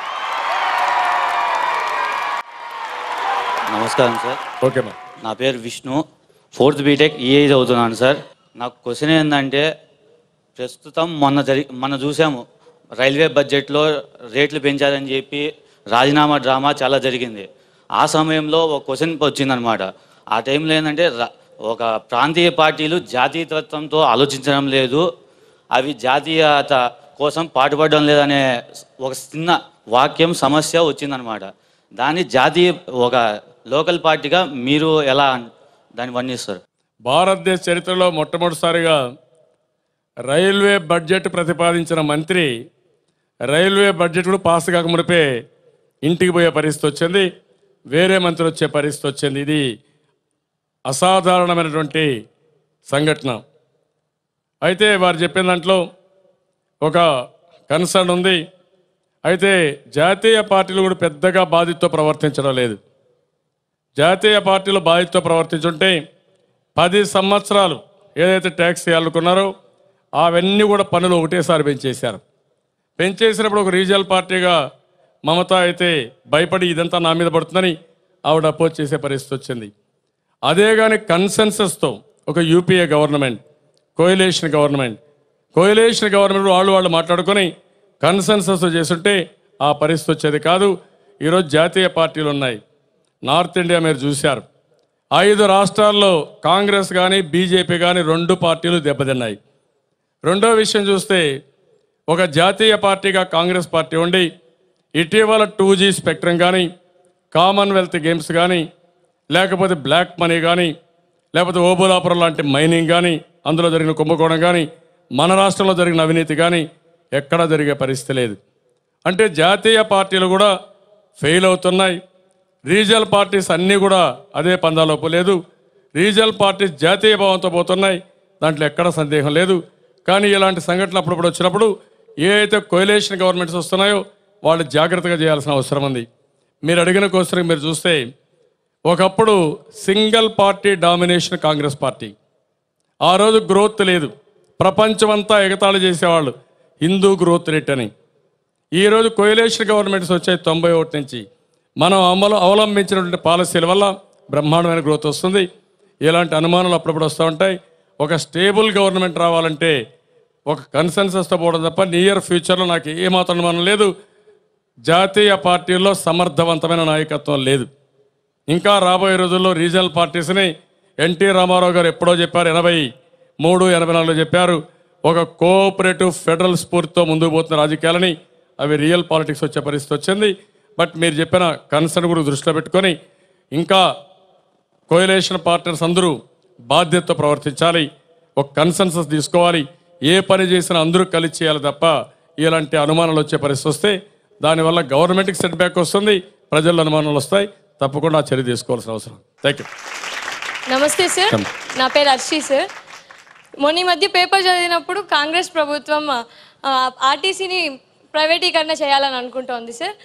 నమస్కారం సార్. ఓకే మా, నా పేరు విష్ణు, 4th బీటెక్ ఈఏ చదువుతున్నాను సార్. నాకు క్వశ్చన్ ఏంటంటే ప్రస్తుతం మొన్న చూసాము రైల్వే బడ్జెట్లో రేట్లు పెంచారని చెప్పి రాజీనామా డ్రామా చాలా జరిగింది. ఆ సమయంలో ఒక క్వశ్చన్ వచ్చిందనమాట. ఆ టైంలో ఏంటంటే ఒక ప్రాంతీయ పార్టీలు జాతీయతత్వంతో ఆలోచించడం లేదు, అవి జాతీయత కోసం పాటుపడడం లేదనే ఒక చిన్న వాక్యం సమస్య వచ్చిందనమాట. దాన్ని ఒక లోకల్ పార్టీగా మీరు ఎలా దాన్ని వర్ణిస్తారు? భారతదేశ చరిత్రలో మొట్టమొదటిసారిగా రైల్వే బడ్జెట్ ప్రతిపాదించిన మంత్రి రైల్వే బడ్జెట్ కూడా పాస్ కాకమునిపే ఇంటికి పోయే పరిస్థితి వచ్చింది, వేరే మంత్రి వచ్చే పరిస్థితి వచ్చింది. ఇది అసాధారణమైనటువంటి సంఘటన. అయితే వారు చెప్పిన దాంట్లో ఒక కన్సర్న్ ఉంది. అయితే జాతీయ పార్టీలు కూడా పెద్దగా బాధ్యతతో ప్రవర్తించడం లేదు. జాతీయ పార్టీలు బాధ్యతతో ప్రవర్తించుంటే 10 సంవత్సరాలు ఏదైతే ట్యాక్స్ వేయాలనుకున్నారో అవన్నీ కూడా పన్నులు ఒకటేసారి పెంచేసినప్పుడు ఒక రీజనల్ పార్టీగా మమతా అయితే భయపడి ఇదంతా నా మీద పడుతుందని ఆవిడ అపోజ్ చేసే పరిస్థితి వచ్చింది. అదే కానీ కన్సెన్సస్తో ఒక యూపీఏ గవర్నమెంట్, కోయలేషన్ గవర్నమెంట్ వాళ్ళు మాట్లాడుకొని కన్సెన్సస్ చేస్తుంటే ఆ పరిస్థితి వచ్చేది కాదు. ఈరోజు జాతీయ పార్టీలు ఉన్నాయి. నార్త్ ఇండియా మీరు చూశారు, 5 రాష్ట్రాల్లో కాంగ్రెస్ కానీ బీజేపీ కానీ 2 పార్టీలు దెబ్బతిన్నాయి. రెండో విషయం చూస్తే ఒక జాతీయ పార్టీగా కాంగ్రెస్ పార్టీ ఉండి ఇటీవల 2G స్పెక్ట్రమ్ కానీ, కామన్వెల్త్ గేమ్స్ కానీ, లేకపోతే బ్లాక్ మనీ కానీ, లేకపోతే ఓబులాపురం లాంటి మైనింగ్ కానీ, అందులో జరిగిన కుంభకోణం కానీ, మన రాష్ట్రంలో జరిగిన అవినీతి కానీ ఎక్కడా జరిగే పరిస్థితి లేదు. అంటే జాతీయ పార్టీలు కూడా ఫెయిల్ అవుతున్నాయి. రీజనల్ పార్టీస్ అన్నీ కూడా అదే పందాలో పోలేదు. రీజనల్ పార్టీస్ జాతీయ భావంతో పోతున్నాయి, దాంట్లో ఎక్కడ సందేహం లేదు. కానీ ఇలాంటి సంఘటనలు అప్పుడప్పుడు వచ్చినప్పుడు ఏ అయితే కోయలేషన్ గవర్నమెంట్స్ వస్తున్నాయో వాళ్ళు జాగ్రత్తగా చేయాల్సిన అవసరం ఉంది. మీరు అడిగిన క్వశ్చన్ మీరు చూస్తే ఒకప్పుడు single party domination Congress party, ఆ రోజు గ్రోత్ లేదు, ప్రపంచమంతా ఎగతాళి చేసేవాళ్ళు హిందూ గ్రోత్ రేట్ అని. ఈరోజు కోయలేషన్ గవర్నమెంట్స్ వచ్చాయి 91 నుంచి. మనం అవలంబించినటువంటి పాలసీల వల్ల బ్రహ్మాండమైన గ్రోత్ వస్తుంది. ఇలాంటి అనుమానాలు అప్పుడప్పుడు వస్తూ ఉంటాయి. ఒక స్టేబుల్ గవర్నమెంట్ రావాలంటే ఒక కన్సెన్సస్తో పోవడం తప్ప నియర్ ఫ్యూచర్లో నాకు ఏమాత్రం అనుమానం లేదు. జాతీయ పార్టీల్లో సమర్థవంతమైన నాయకత్వం లేదు. ఇంకా రాబోయే రోజుల్లో రీజనల్ పార్టీస్ని ఎన్టీ రామారావు గారు ఎప్పుడో చెప్పారు, 83-84లో చెప్పారు, ఒక కోఆపరేటివ్ ఫెడరల్ స్ఫూర్తితో ముందుకు పోతున్న రాజకీయాలని. అవి రియల్ పాలిటిక్స్ వచ్చే పరిస్థితి వచ్చింది. బట్ మీరు చెప్పిన కన్సర్న్ కూడా దృష్టిలో పెట్టుకొని ఇంకా కోయలేషన్ పార్ట్నర్స్ అందరూ బాధ్యతతో ప్రవర్తించాలి, ఒక కన్సెన్సస్ తీసుకోవాలి. ఏ పని చేసినా అందరూ కలిసి చేయాలి తప్ప ఇలాంటి అనుమానాలు వచ్చే పరిస్థితి వస్తే దానివల్ల గవర్నమెంట్కి సెట్ బ్యాక్ వస్తుంది, ప్రజల అనుమానాలు వస్తాయి. తప్పకుండా ఆ చర్య తీసుకోవాల్సిన అవసరం. Thank you. నమస్తే సార్, నా పేరు అర్షి సార్. మొన్న మధ్య పేపర్ చదివినప్పుడు కాంగ్రెస్ ప్రభుత్వం ఆర్టీసీని ప్రైవేటీకరణ చేయాలని అనుకుంటోంది సార్.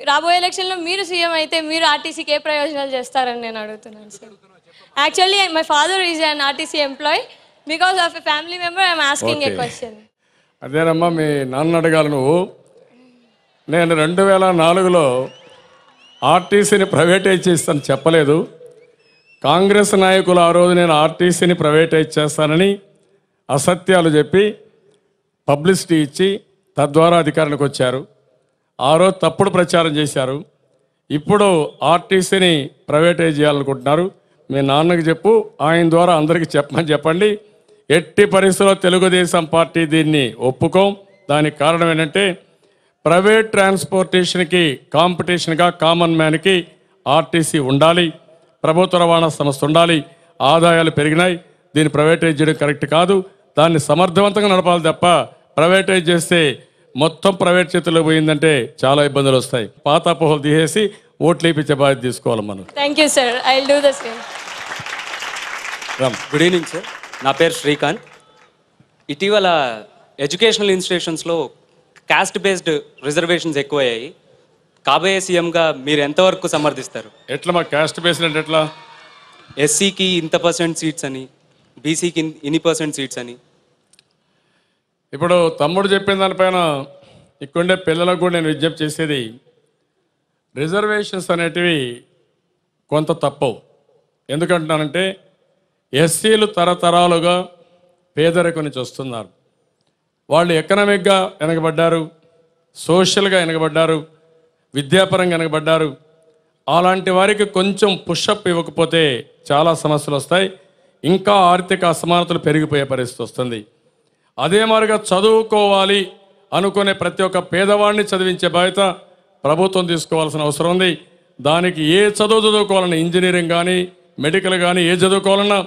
రాబోయే ఎలక్షన్లో మీరు సీఎం అయితే మీరు ఆర్టీసీకి ఏ ప్రయోజనాలు చేస్తారని నేను అడుగుతున్నాను sir. Actually my father is an RTC employee. Because of a family member I'm asking A question. అదేనమ్మా, మీ నాన్న అడగాలి నువ్వు. నేను 2004లో ఆర్టీసీని ప్రైవేటైజ్ చేస్తాను చెప్పలేదు. కాంగ్రెస్ నాయకులు ఆ రోజు నేను ఆర్టీసీని ప్రైవేటైజ్ చేస్తానని అసత్యాలు చెప్పి పబ్లిసిటీ ఇచ్చి తద్వారా అధికారానికి వచ్చారు. ఆ రోజు తప్పుడు ప్రచారం చేశారు. ఇప్పుడు ఆర్టీసీని ప్రైవేటైజ్ చేయాలనుకుంటున్నారు. మీ నాన్నకి చెప్పు, ఆయన ద్వారా అందరికీ చెప్పండి. ఎట్టి పరిస్థితుల్లో తెలుగుదేశం పార్టీ దీన్ని ఒప్పుకోం. దానికి కారణం ఏంటంటే ప్రైవేట్ ట్రాన్స్పోర్టేషన్కి కాంపిటీషన్గా కామన్ మ్యాన్కి ఆర్టీసీ ఉండాలి, ప్రభుత్వ రవాణా సంస్థ ఉండాలి. ఆదాయాలు పెరిగినాయి, దీన్ని ప్రైవేటైజ్ చేయడం కరెక్ట్ కాదు. దాన్ని సమర్థవంతంగా నడపాలి తప్ప ప్రైవేటైజ్ చేస్తే మొత్తం ప్రైవేట్ చేతుల్లో పోయిందంటే చాలా ఇబ్బందులు వస్తాయి. పాత అపోహలు తీసేసి ఓట్లు వేయించే బాధ్యత తీసుకోవాలి మనం. Thank you sir, I will do the same. Good evening sir, నా పేరు శ్రీకాంత్. ఇటీవల ఎడ్యుకేషనల్ ఇన్స్టిట్యూషన్స్లో కాస్ట్ బేస్డ్ రిజర్వేషన్స్ ఎక్కువయ్యాయి. కాబోయే సీఎంగా మీరు ఎంతవరకు సమర్థిస్తారు? ఎట్లా మా కాస్ట్ బేస్డ్ అంటే ఎట్లా? ఎస్సీకి ఇంత % సీట్స్ అని, బీసీకి ఇన్ని % సీట్స్ అని. ఇప్పుడు తమ్ముడు చెప్పిన దానిపైన ఇక్కడుండే పిల్లలకు కూడా నేను విజ్ఞప్తి చేసేది, రిజర్వేషన్స్ అనేటివి కొంత తప్పవు. ఎందుకంటున్నానంటే ఎస్సీలు తరతరాలుగా పేదరికం నుంచి వస్తున్నారు. వాళ్ళు ఎకనామిక్గా వెనకబడ్డారు, సోషల్గా వెనకబడ్డారు, విద్యాపరంగా వెనకబడ్డారు. అలాంటి వారికి కొంచెం పుషప్ ఇవ్వకపోతే చాలా సమస్యలు వస్తాయి. ఇంకా ఆర్థిక అసమానతలు పెరిగిపోయే పరిస్థితి వస్తుంది. అదే మాదిరిగా చదువుకోవాలి అనుకునే ప్రతి ఒక్క పేదవాడిని చదివించే బాధ్యత ప్రభుత్వం తీసుకోవాల్సిన అవసరం ఉంది. దానికి ఏ చదువుకోవాలన్నా, ఇంజనీరింగ్ కానీ మెడికల్ కానీ ఏ చదువుకోవాలన్నా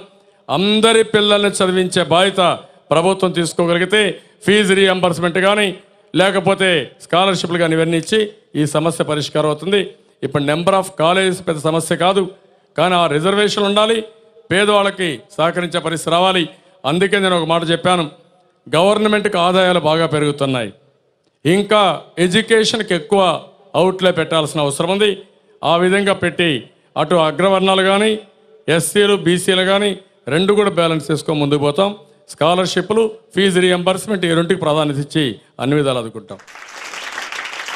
అందరి పిల్లల్ని చదివించే బాధ్యత ప్రభుత్వం తీసుకోగలిగితే ఫీజు రీఎంబర్స్మెంట్ కానీ లేకపోతే స్కాలర్షిప్లు కానీ ఇవన్నీ ఇచ్చి ఈ సమస్య పరిష్కారం అవుతుంది. ఇప్పుడు నెంబర్ ఆఫ్ కాలేజెస్ పెద్ద సమస్య కాదు, కానీ ఆ రిజర్వేషన్ ఉండాలి, పేదవాళ్ళకి సహకరించే పరిస్థితి రావాలి. అందుకే నేను ఒక మాట చెప్పాను, గవర్నమెంట్కి ఆదాయాలు బాగా పెరుగుతున్నాయి, ఇంకా ఎడ్యుకేషన్కి ఎక్కువ అవుట్లే పెట్టాల్సిన అవసరం ఉంది. ఆ విధంగా పెట్టి అటు అగ్రవర్ణాలు కానీ ఎస్సీలు బీసీలు కానీ రెండు కూడా బ్యాలెన్స్ చేసుకొని ముందుకు పోతాం. స్కాలర్షిప్లు, ఫీజు రీఎంబర్స్మెంట్ ఈ రెండుకి ప్రాధాన్యత ఇచ్చి అన్ని విధాలు అందుకుంటాం.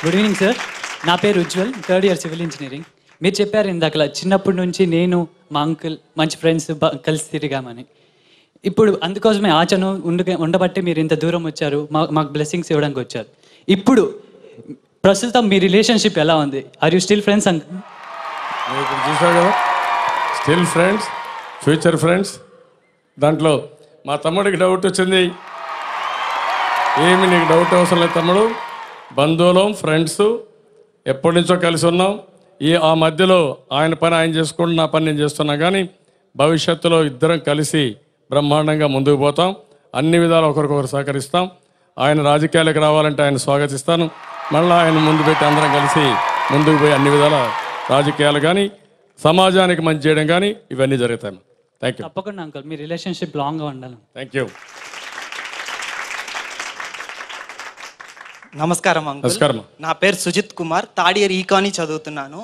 గుడ్ ఈవినింగ్ సార్, నా పేరు Ujjwal, 3rd year civil engineering. మీరు చెప్పారు ఇందాక చిన్నప్పటి నుంచి నేను మా అంకుల్ మంచి ఫ్రెండ్స్ కలిసి తిరిగామని. ఇప్పుడు అందుకోసమే ఆచరణ ఉండబట్టి మీరు ఇంత దూరం వచ్చారు, మాకు బ్లెస్సింగ్స్ ఇవ్వడానికి వచ్చారు. ఇప్పుడు ప్రస్తుతం మీ రిలేషన్షిప్ ఎలా ఉంది? Are you still friends? ఇప్పుడు చూసావు కదా, స్టిల్ ఫ్రెండ్స్, ఫ్యూచర్ ఫ్రెండ్స్. దాంట్లో మా తమ్ముడికి డౌట్ వచ్చింది. ఏమి నీకు డౌట్ అవసరం లేదు తమ్ముడు, బంధువులం, ఫ్రెండ్స్, ఎప్పటి నుంచో కలిసి ఉన్నాం. ఆ మధ్యలో ఆయన పని ఆయన చేసుకుంటూ నా పని నేను చేస్తున్నా, కానీ భవిష్యత్తులో ఇద్దరం కలిసి బ్రహ్మాండంగా ముందుకు పోతాం. అన్ని విధాలు ఒకరికొకరు సహకరిస్తాం. ఆయన రాజకీయాలకు రావాలంటే ఆయన స్వాగతిస్తాను. మళ్ళీ ఆయన ముందు పెట్టి అందరం కలిసి ముందుకు పోయి అన్ని విధాల రాజకీయాలు కానీ సమాజానికి మంచి చేయడం కానీ ఇవన్నీ జరుగుతాయి. Thank you. తప్పకుండా అంకుల్, మీ రిలేషన్షిప్ లాంగ్గా ఉండాలి. Thank you. నమస్కారం అంకుల్. నమస్కారం. నా పేరు సుజిత్ కుమార్, 3rd ఇయర్ ఈకానీ చదువుతున్నాను.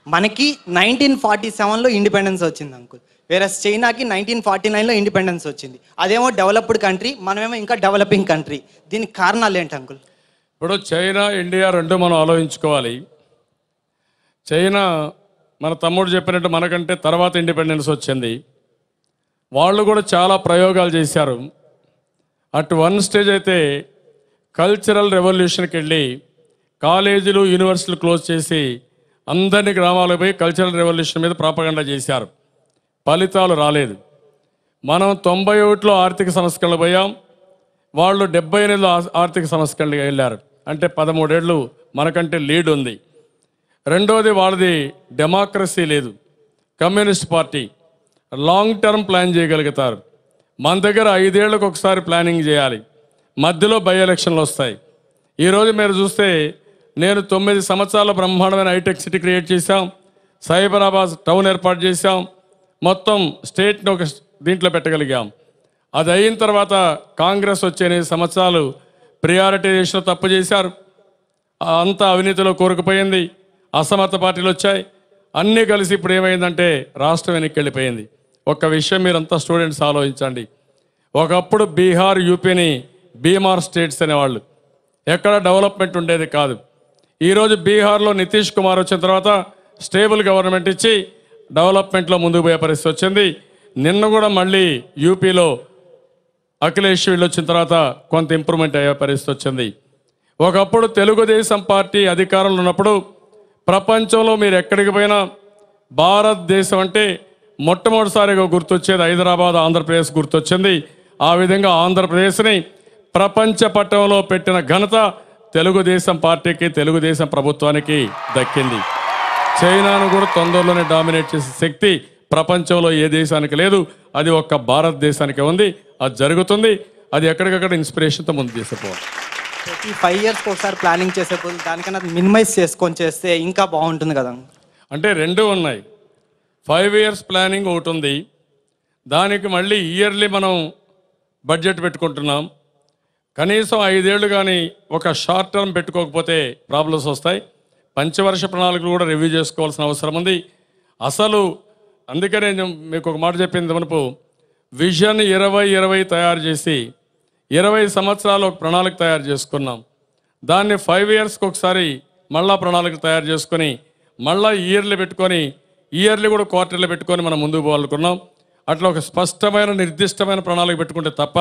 మనకి 1947లో ఇండిపెండెన్స్ వచ్చింది అంకుల్, వేరే చైనాకి 1949లో ఇండిపెండెన్స్ వచ్చింది. అదేమో డెవలప్డ్ కంట్రీ, మనమేమో ఇంకా డెవలపింగ్ కంట్రీ. దీనికి కారణాలు ఏంటి అంకుల్? ఇప్పుడు చైనా, ఇండియా రెండు మనం ఆలోచించుకోవాలి. చైనా మన తమ్ముడు చెప్పినట్టు మనకంటే తర్వాత ఇండిపెండెన్స్ వచ్చింది. వాళ్ళు కూడా చాలా ప్రయోగాలు చేశారు. అటు వన్ స్టేజ్ అయితే కల్చరల్ రెవల్యూషన్కి వెళ్ళి కాలేజీలు, యూనివర్సిటీలు క్లోజ్ చేసి అందరినీ గ్రామాలకు పోయి కల్చరల్ రెవల్యూషన్ మీద ప్రాపగండా చేశారు. ఫలితాలు రాలేదు. మనం 91లో ఆర్థిక సంస్కరణలు పోయాం, వాళ్ళు 78లో ఆర్థిక సంస్కరణలు వెళ్ళారు. అంటే 13 ఏళ్ళు మనకంటే లీడ్ ఉంది. రెండోది వాళ్ళది డెమోక్రసీ లేదు, communist party, long term plan చేయగలుగుతారు. మన దగ్గర 5 ఏళ్ళకు ఒకసారి ప్లానింగ్ చేయాలి, మధ్యలో బై ఎలక్షన్లు వస్తాయి. ఈరోజు మీరు చూస్తే నేను 9 సంవత్సరాల బ్రహ్మాండమైన హైటెక్ సిటీ క్రియేట్ చేశాం, సైబరాబాద్ టౌన్ ఏర్పాటు చేశాం, మొత్తం స్టేట్ని ఒక దీంట్లో పెట్టగలిగాం. అది అయిన తర్వాత కాంగ్రెస్ వచ్చే 8 సంవత్సరాలు ప్రియారిటైజేషన్లో తప్పు చేశారు, అంతా అవినీతిలో కూరుకుపోయింది, అసమర్థ పార్టీలు వచ్చాయి, అన్నీ కలిసి ఇప్పుడు ఏమైందంటే రాష్ట్రం వెనక్కి వెళ్ళిపోయింది. ఒక్క విషయం మీరంతా స్టూడెంట్స్ ఆలోచించండి. ఒకప్పుడు బీహార్, యూపీని బీమార్ స్టేట్స్ అనేవాళ్ళు, ఎక్కడ డెవలప్మెంట్ ఉండేది కాదు. ఈరోజు బీహార్లో నితీష్ కుమార్ వచ్చిన తర్వాత స్టేబుల్ గవర్నమెంట్ ఇచ్చి డెవలప్మెంట్లో ముందుకు పోయే పరిస్థితి వచ్చింది. నిన్న కూడా మళ్ళీ యూపీలో అఖిలేష్ వీళ్ళు వచ్చిన తర్వాత కొంత ఇంప్రూవ్మెంట్ అయ్యే పరిస్థితి వచ్చింది. ఒకప్పుడు తెలుగుదేశం పార్టీ అధికారంలో ఉన్నప్పుడు ప్రపంచంలో మీరు ఎక్కడికి పోయినా భారతదేశం అంటే మొట్టమొదటిసారిగా గుర్తొచ్చేది హైదరాబాద్, ఆంధ్రప్రదేశ్ గుర్తొచ్చింది. ఆ విధంగా ఆంధ్రప్రదేశ్ని ప్రపంచ పట్టణంలో పెట్టిన ఘనత తెలుగుదేశం పార్టీకి, తెలుగుదేశం ప్రభుత్వానికి దక్కింది. చైనాను కూడా తొందరలోనే డామినేట్ చేసే శక్తి ప్రపంచంలో ఏ దేశానికి లేదు, అది ఒక్క భారతదేశానికే ఉంది. అది జరుగుతుంది, అది ఎక్కడికక్కడ ఇన్స్పిరేషన్తో ముందు తీసుకుపోవాలి. ప్రతి 5 ఇయర్స్కి ఒకసారి ప్లానింగ్ చేసే దానికన్నా మినిమైజ్ చేసుకొని చేస్తే ఇంకా బాగుంటుంది కదా. అంటే రెండు ఉన్నాయి. 5 years ప్లానింగ్ ఒకటి ఉంది, దానికి మళ్ళీ ఇయర్లీ మనం బడ్జెట్ పెట్టుకుంటున్నాం. కనీసం 5 ఏళ్ళు కానీ ఒక షార్ట్ టర్మ్ పెట్టుకోకపోతే ప్రాబ్లమ్స్ వస్తాయి. పంచవర్ష ప్రణాళికలు కూడా రివ్యూ చేసుకోవాల్సిన అవసరం ఉంది. అసలు అందుకనే నేను మీకు ఒక మాట చెప్పింది మనపు విజన్ 2020 తయారు చేసి 20 సంవత్సరాలు ఒక ప్రణాళిక తయారు చేసుకున్నాం. దాన్ని 5 yearsకి ఒకసారి మళ్ళా ప్రణాళిక తయారు చేసుకొని మళ్ళీ ఇయర్లీ పెట్టుకొని ఇయర్లీ కూడా క్వార్టర్లీ పెట్టుకొని మనం ముందుకు పోవాలనుకున్నాం. అట్లా ఒక స్పష్టమైన నిర్దిష్టమైన ప్రణాళిక పెట్టుకుంటే తప్ప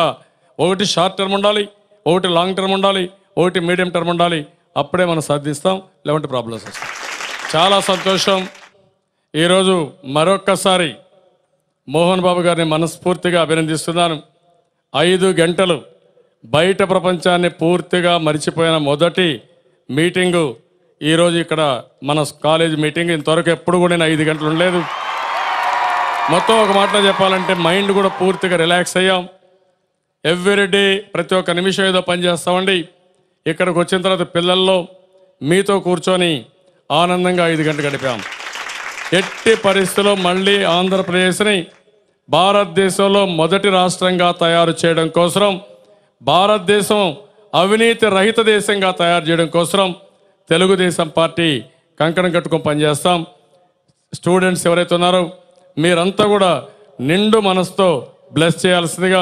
ఒకటి షార్ట్ టర్మ్ ఉండాలి, ఒకటి లాంగ్ టర్మ్ ఉండాలి, ఒకటి మీడియం టర్మ్ ఉండాలి. అప్పుడే మనం సాధిస్తాం, లేవంటే ప్రాబ్లమ్స్ వస్తాయి. చాలా సంతోషం. ఈరోజు మరొక్కసారి మోహన్ బాబు గారిని మనస్ఫూర్తిగా అభినందిస్తున్నాను. 5 గంటలు బయట ప్రపంచాన్ని పూర్తిగా మరిచిపోయిన మొదటి మీటింగు ఈరోజు ఇక్కడ మన కాలేజ్ మీటింగ్. ఇంతవరకు ఎప్పుడు కూడా నేను 5 గంటలు ఉండలేదు. మొత్తం ఒక మాటలో చెప్పాలంటే మైండ్ కూడా పూర్తిగా రిలాక్స్ అయ్యాం. ఎవ్రీడే ప్రతి ఒక్క నిమిషం ఏదో పని చేస్తామండి. ఇక్కడికి వచ్చిన తర్వాత పిల్లల్లో మీతో కూర్చొని ఆనందంగా 5 గంటలు గడిపాం. ఎట్టి పరిస్థితుల్లో మళ్ళీ ఆంధ్రప్రదేశ్ని భారతదేశంలో మొదటి రాష్ట్రంగా తయారు చేయడం కోసం, భారతదేశం అవినీతి రహిత దేశంగా తయారు చేయడం కోసం తెలుగుదేశం పార్టీ కంకణం కట్టుకొని పనిచేస్తాం. స్టూడెంట్స్ ఎవరైతే ఉన్నారో మీరంతా కూడా నిండు మనసుతో బ్లెస్ చేయాల్సిందిగా,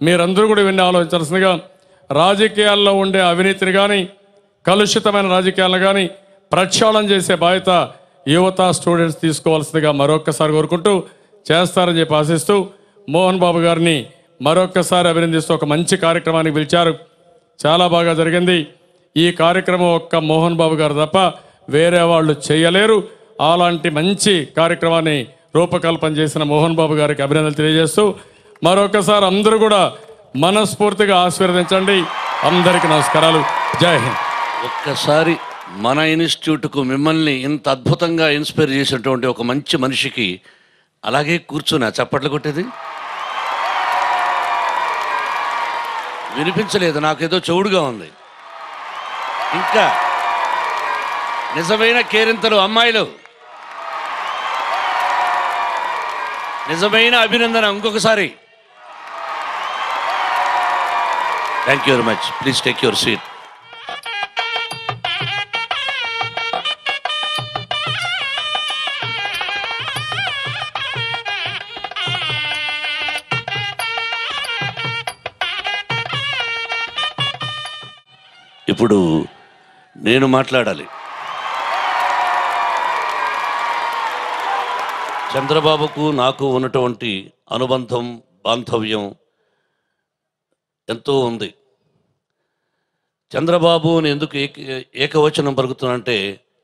మీరందరూ కూడా ఇవన్నీ ఆలోచించాల్సిందిగా, రాజకీయాల్లో ఉండే అవినీతిని కానీ కలుషితమైన రాజకీయాలను కానీ ప్రక్షాళన చేసే బాధ్యత యువత స్టూడెంట్స్ తీసుకోవాల్సిందిగా మరొక్కసారి కోరుకుంటూ చేస్తారని చెప్పి ఆశిస్తూ మోహన్ బాబు గారిని మరొక్కసారి అభినందిస్తూ ఒక మంచి కార్యక్రమానికి పిలిచారు. చాలా బాగా జరిగింది. ఈ కార్యక్రమం ఒక్క మోహన్ బాబు గారు తప్ప వేరే వాళ్ళు చేయలేరు. అలాంటి మంచి కార్యక్రమాన్ని రూపకల్పన చేసిన మోహన్ బాబు గారికి అభినందనలు తెలియజేస్తూ మరొకసారి అందరూ కూడా మనస్ఫూర్తిగా ఆశీర్వదించండి. అందరికీ నమస్కారాలు. జై హింద్. ఒక్కసారి మన ఇన్స్టిట్యూట్కు మిమ్మల్ని ఇంత అద్భుతంగా ఇన్స్పైర్ చేసినటువంటి ఒక మంచి మనిషికి అలాగే కూర్చున్నా చప్పట్లు కొట్టేది వినిపించలేదు, నాకేదో చెవుడుగా ఉంది. ఇంకా నిజమైన కేరింతలు అమ్మాయిలు, నిజమైన అభినందన ఇంకొకసారి. Thank you very much. Please take your seat. ఇప్పుడు నేను మాట్లాడాలి. చంద్రబాబుకు నాకు ఉన్నటువంటి అనుబంధం, బాంధవ్యం ఎంతో ఉంది. చంద్రబాబుని ఎందుకు ఏకవచనం పలుకుతున్నానంటే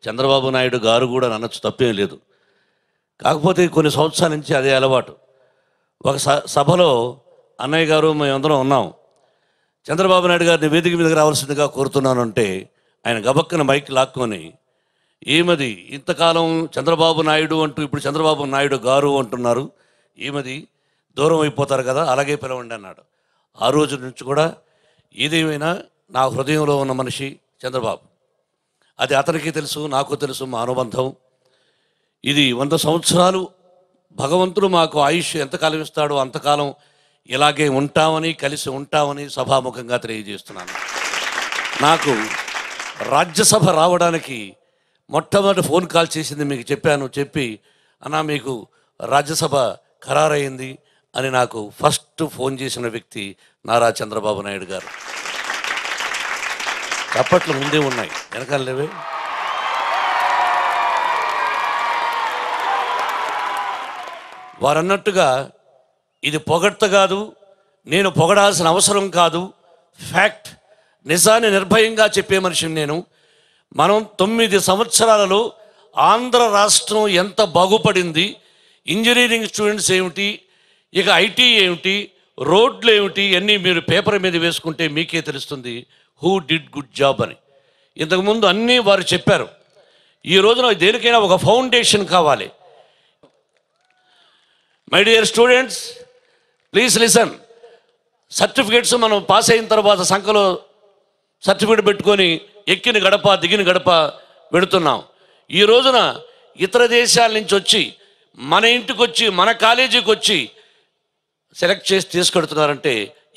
చంద్రబాబు నాయుడు గారు కూడా అనొచ్చు, తప్పేం లేదు. కాకపోతే కొన్ని సంవత్సరాల నుంచి అదే అలవాటు. ఒక సభలో అన్నయ్య గారు మేమందరం ఉన్నాం. చంద్రబాబు నాయుడు గారిని వేదిక మీదకి రావాల్సిందిగా కోరుతున్నాను అంటే ఆయన గబక్కన మైక్ లాక్కొని ఏమది ఇంతకాలం చంద్రబాబు నాయుడు అంటూ ఇప్పుడు చంద్రబాబు నాయుడు గారు అంటున్నారు, ఏమది దూరం అయిపోతారు కదా, అలాగే పిలవండి అన్నాడు. ఆ రోజు నుంచి కూడా ఏదేమైనా నా హృదయంలో ఉన్న మనిషి చంద్రబాబు. అది అతనికి తెలుసు, నాకు తెలుసు. మా అనుబంధం ఇది 100 సంవత్సరాలు. భగవంతుడు మాకు ఆయుష్ ఎంతకాలం ఇస్తాడో అంతకాలం ఇలాగే ఉంటామని, కలిసి ఉంటామని సభాముఖంగా తెలియజేస్తున్నాను. నాకు రాజ్యసభ రావడానికి మొట్టమొదటి ఫోన్ కాల్ చేసింది మీకు చెప్పాను. చెప్పి అన్నా మీకు రాజ్యసభ ఖరారైంది అని నాకు ఫస్ట్ ఫోన్ చేసిన వ్యక్తి నారా చంద్రబాబు నాయుడు గారు. చప్పట్లు ముందే ఉన్నాయి, వెనకాల లేవే. వారన్నట్టుగా ఇది పొగడ్త కాదు, నేను పొగడాల్సిన అవసరం కాదు, ఫ్యాక్ట్. నిజాన్ని నిర్భయంగా చెప్పే మనిషిని నేను. మనం 9 సంవత్సరాలలో ఆంధ్ర రాష్ట్రం ఎంత బాగుపడింది, ఇంజనీరింగ్ స్టూడెంట్స్ ఏమిటి, ఇక ఐటీ ఏమిటి, రోడ్లు ఏమిటి, అన్నీ మీరు పేపర్ మీద వేసుకుంటే మీకే తెలుస్తుంది హూ డిడ్ గుడ్ జాబ్ అని. ఇంతకుముందు అన్నీ వారు చెప్పారు. ఈ రోజున దేనికైనా ఒక ఫౌండేషన్ కావాలి. My dear students, please listen. Certificates మనం పాస్ అయిన తర్వాత సంఖ్యలో సర్టిఫికేట్ పెట్టుకొని ఎక్కిన గడప దిగిన గడప పెడుతున్నాం. ఈ రోజున ఇతర దేశాల నుంచి వచ్చి మన ఇంటికి వచ్చి మన కాలేజీకి వచ్చి సెలెక్ట్ చేసి తీసుకెడుతున్నారంటే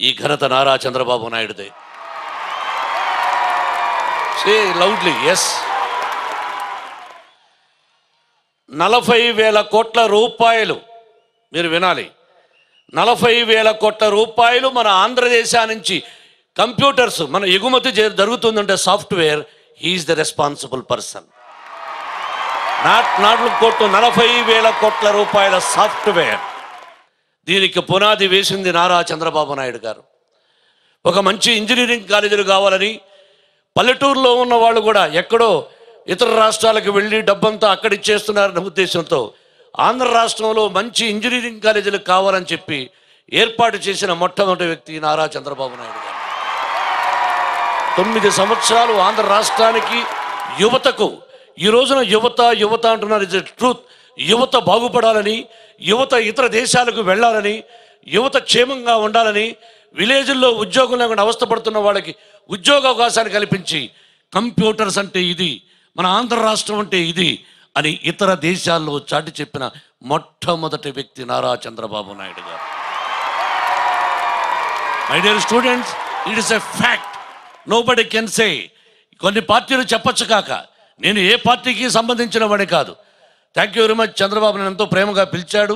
ఈ ఘనత నారా చంద్రబాబు నాయుడుదే. Say loudly yes. 40,000 కోట్ల రూపాయలు, మీరు వినాలి, 40,000 కోట్ల రూపాయలు మన ఆంధ్రదేశా నుంచి కంప్యూటర్స్ మన ఎగుమతి జరుగుతుందంటే software, he is the responsible person. 40,000 కోట్ల రూపాయల సాఫ్ట్వేర్, దీనికి పునాది వేసింది నారా చంద్రబాబు నాయుడు గారు. ఒక మంచి ఇంజనీరింగ్ కాలేజీలు కావాలని పల్లెటూరులో ఉన్న వాళ్ళు కూడా ఎక్కడో ఇతర రాష్ట్రాలకు వెళ్ళి డబ్బంతా అక్కడ ఇచ్చేస్తున్నారన్న ఉద్దేశంతో ఆంధ్ర రాష్ట్రంలో మంచి ఇంజనీరింగ్ కాలేజీలు కావాలని చెప్పి ఏర్పాటు చేసిన మొట్టమొదటి వ్యక్తి నారా చంద్రబాబు నాయుడు గారు. 9 సంవత్సరాలు ఆంధ్ర రాష్ట్రానికి యువతకు, ఈ రోజున యువత అంటున్నారు, ఇట్స్ ట్రూత్. యువత బాగుపడాలని, యువత ఇతర దేశాలకు వెళ్ళాలని, యువత క్షేమంగా ఉండాలని, విలేజ్ల్లో ఉద్యోగం లేకుండా అవస్థపడుతున్న వాళ్ళకి ఉద్యోగ అవకాశాలు కల్పించి కంప్యూటర్స్ అంటే ఇది, మన ఆంధ్ర రాష్ట్రం అంటే ఇది అని ఇతర దేశాల్లో చాటి చెప్పిన మొట్టమొదటి వ్యక్తి నారా చంద్రబాబు నాయుడు గారు. My dear students, it is a fact, nobody can say. కొన్ని పార్టీలు చెప్పచ్చు కాక, నేను ఏ పార్టీకి సంబంధించిన వాడే కాదు. Thank you very much, Chandrababu నన్ను ఎంతో ప్రేమగా పిలిచాడు,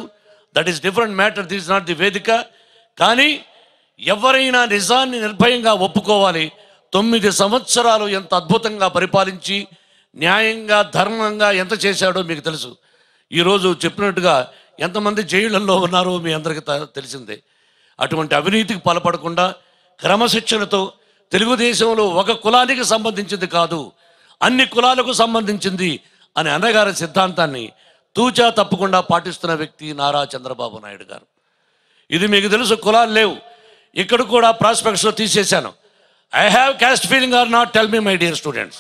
that is different matter, this is not the వేదిక. కానీ ఎవరైనా నిజాన్ని నిర్భయంగా ఒప్పుకోవాలి. 9 సంవత్సరాలు ఎంత అద్భుతంగా పరిపాలించి న్యాయంగా ధర్మంగా ఎంత చేశాడో మీకు తెలుసు. ఈరోజు చెప్పినట్టుగా ఎంతమంది జైళ్ళల్లో ఉన్నారో మీ అందరికీ తెలిసిందే. అటువంటి అవినీతికి పాల్పడకుండా క్రమశిక్షణతో తెలుగుదేశంలో ఒక కులానికి సంబంధించింది కాదు, అన్ని కులాలకు సంబంధించింది అని అన్నగారి సిద్ధాంతాన్ని తూచా తప్పకుండా పాటిస్తున్న వ్యక్తి నారా చంద్రబాబు నాయుడు గారు. ఇది మీకు తెలుసు, కులాలు లేవు. ఇక్కడ కూడా ప్రాస్పెక్ట్స్లో తీసేశాను. I have caste feeling or not, tell me my dear students,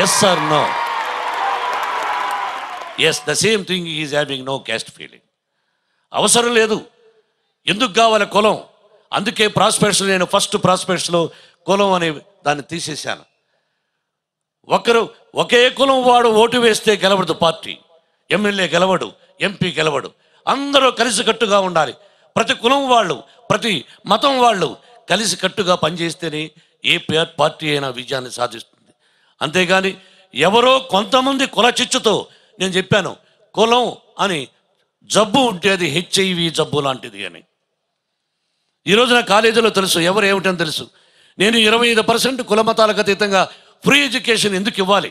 yes or no? Yes, the same thing is having no caste feeling. అవసరం లేదు. ఎందుకు కావాలి కులం? అందుకే ప్రాస్పెక్ట్స్, నేను ఫస్ట్ ప్రాస్పెక్ట్స్లో కులం అనే దాన్ని తీసేశాను. ఒకే కులం వాడు ఓటు వేస్తే గెలవడు పార్టీ, ఎమ్మెల్యే గెలవడు, ఎంపీ గెలవడు. అందరూ కలిసికట్టుగా ఉండాలి. ప్రతి కులం వాళ్ళు, ప్రతి మతం వాళ్ళు కలిసికట్టుగా పనిచేస్తేనే ఏ పార్టీ అయినా విజయాన్ని సాధిస్తుంది. అంతేగాని ఎవరో కొంతమంది కుల చిచ్చుతో, నేను చెప్పాను కులం అని జబ్బు ఉంటే అది HIV జబ్బు లాంటిది అని. ఈరోజు నా కాలేజీలో తెలుసు ఎవరు ఏమిటని తెలుసు. నేను 25% కుల మతాలకు అతీతంగా ఫ్రీ ఎడ్యుకేషన్ ఎందుకు ఇవ్వాలి,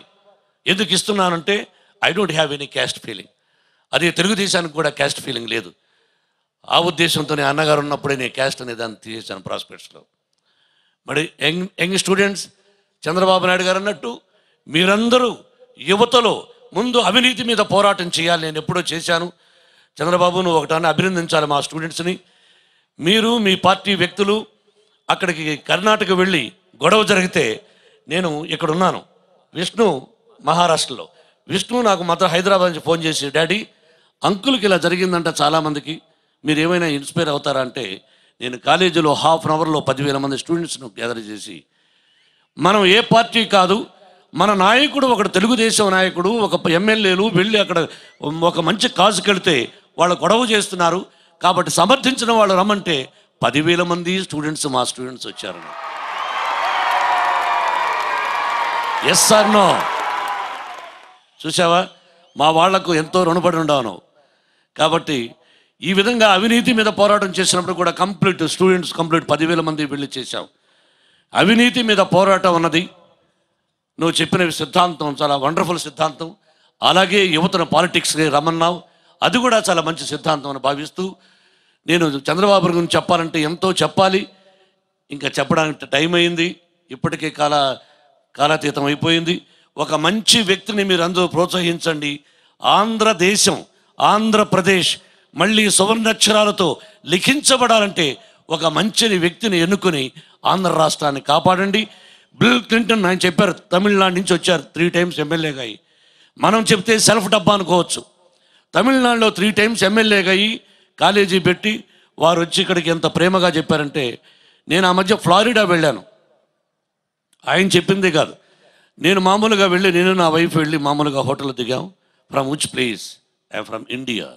ఎందుకు ఇస్తున్నానంటే I don't have any caste feeling. అదే తెలుగుదేశానికి కూడా క్యాస్ట్ ఫీలింగ్ లేదు. ఆ ఉద్దేశంతోనే అన్నగారు ఉన్నప్పుడే నేను క్యాస్ట్ అనే దాన్ని తీసేశాను ప్రాస్పెక్ట్స్లో. మరి యంగ్ స్టూడెంట్స్, చంద్రబాబు నాయుడు గారు అన్నట్టు మీరందరూ యువతలో ముందు అవినీతి మీద పోరాటం చేయాలి. నేను ఎప్పుడో చేశాను. చంద్రబాబు, నువ్వు ఒకటాన్ని అభినందించాలి మా స్టూడెంట్స్ని. మీరు మీ పార్టీ వ్యక్తులు అక్కడికి కర్ణాటక వెళ్ళి గొడవ జరిగితే నేను ఇక్కడ ఉన్నాను, విష్ణు మహారాష్ట్రలో. విష్ణు నాకు మాత్రం హైదరాబాద్ నుంచి ఫోన్ చేసి, డాడీ అంకుల్కి ఇలా జరిగిందంట చాలామందికి, మీరు ఏమైనా ఇన్స్పైర్ అవుతారా అంటే, నేను కాలేజీలో హాఫ్ అన్ అవర్లో 10,000 మంది స్టూడెంట్స్ను గ్యాదర్ చేసి, మనం ఏ పార్టీ కాదు, మన నాయకుడు ఒకడు తెలుగుదేశం నాయకుడు, ఒక ఎమ్మెల్యేలు వెళ్ళి అక్కడ ఒక మంచి కాజుకి వెళ్తే వాళ్ళు గొడవ చేస్తున్నారు కాబట్టి సమర్థించిన వాళ్ళు రమ్మంటే 10,000 మంది స్టూడెంట్స్, మా స్టూడెంట్స్ వచ్చారు. Yes or no? చూసావా, మా వాళ్లకు ఎంతో రుణపడి ఉండాను. కాబట్టి ఈ విధంగా అవినీతి మీద పోరాటం చేసినప్పుడు కూడా స్టూడెంట్స్ 10,000 మంది వెళ్ళి చేశాం. అవినీతి మీద పోరాటం అన్నది నువ్వు చెప్పిన సిద్ధాంతం చాలా వండర్ఫుల్ సిద్ధాంతం. అలాగే యువతను పాలిటిక్స్కి రమ్మన్నావు, అది కూడా చాలా మంచి సిద్ధాంతం అని భావిస్తూ, నేను చంద్రబాబు గురించి చెప్పాలంటే ఎంతో చెప్పాలి, ఇంకా చెప్పడానికి టైం అయింది, ఇప్పటికే కాలాతీతం అయిపోయింది. ఒక మంచి వ్యక్తిని మీరు అందరూ ప్రోత్సహించండి. ఆంధ్రప్రదేశ్ మళ్ళీ సువర్ణాక్షరాలతో లిఖించబడాలంటే ఒక మంచి వ్యక్తిని ఎన్నుకొని ఆంధ్ర రాష్ట్రాన్ని కాపాడండి. బిల్ క్లింటన్ ఆయన చెప్పారు, తమిళనాడు నుంచి వచ్చారు, 3 times ఎమ్మెల్యేగా అయ్యి. మనం చెప్తే సెల్ఫ్ డబ్బా అనుకోవచ్చు. తమిళనాడులో 3 times ఎమ్మెల్యేగా అయ్యి కాలేజీ పెట్టి వారు వచ్చి ఇక్కడికి ఎంత ప్రేమగా చెప్పారంటే, నేను ఆ మధ్య ఫ్లారిడా వెళ్ళాను. ఆయన చెప్పిందే కాదు, నేను మామూలుగా వెళ్ళి నేను నా వైఫ్ వెళ్ళి మామూలుగా హోటల్లో దిగాం. From which place? I'm from India.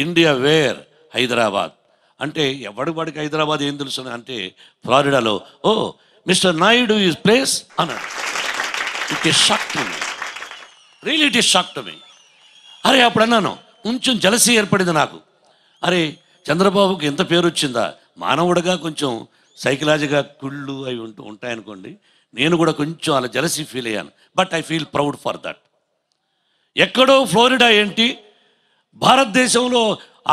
India where? Hyderabad. అంటే ఎవడివాడికి హైదరాబాద్ ఏం తెలుసు అంటే ఫ్లారిడాలో. Oh mister Naidu is place అన్నాడు. It is shock to me, really it is shock to me. అరే అప్పుడు అన్నాను, కొంచెం జలసీ ఏర్పడింది నాకు. అరే చంద్రబాబుకి ఎంత పేరు వచ్చిందా? మానవుడిగా కొంచెం సైకలాజిగా కుళ్ళు అవి ఉంటాయనుకోండి. నేను కూడా కొంచెం అలా జలసీ ఫీల్ అయ్యాను. But I feel proud for that. ఎక్కడో ఫ్లోరిడా ఏంటి, భారతదేశంలో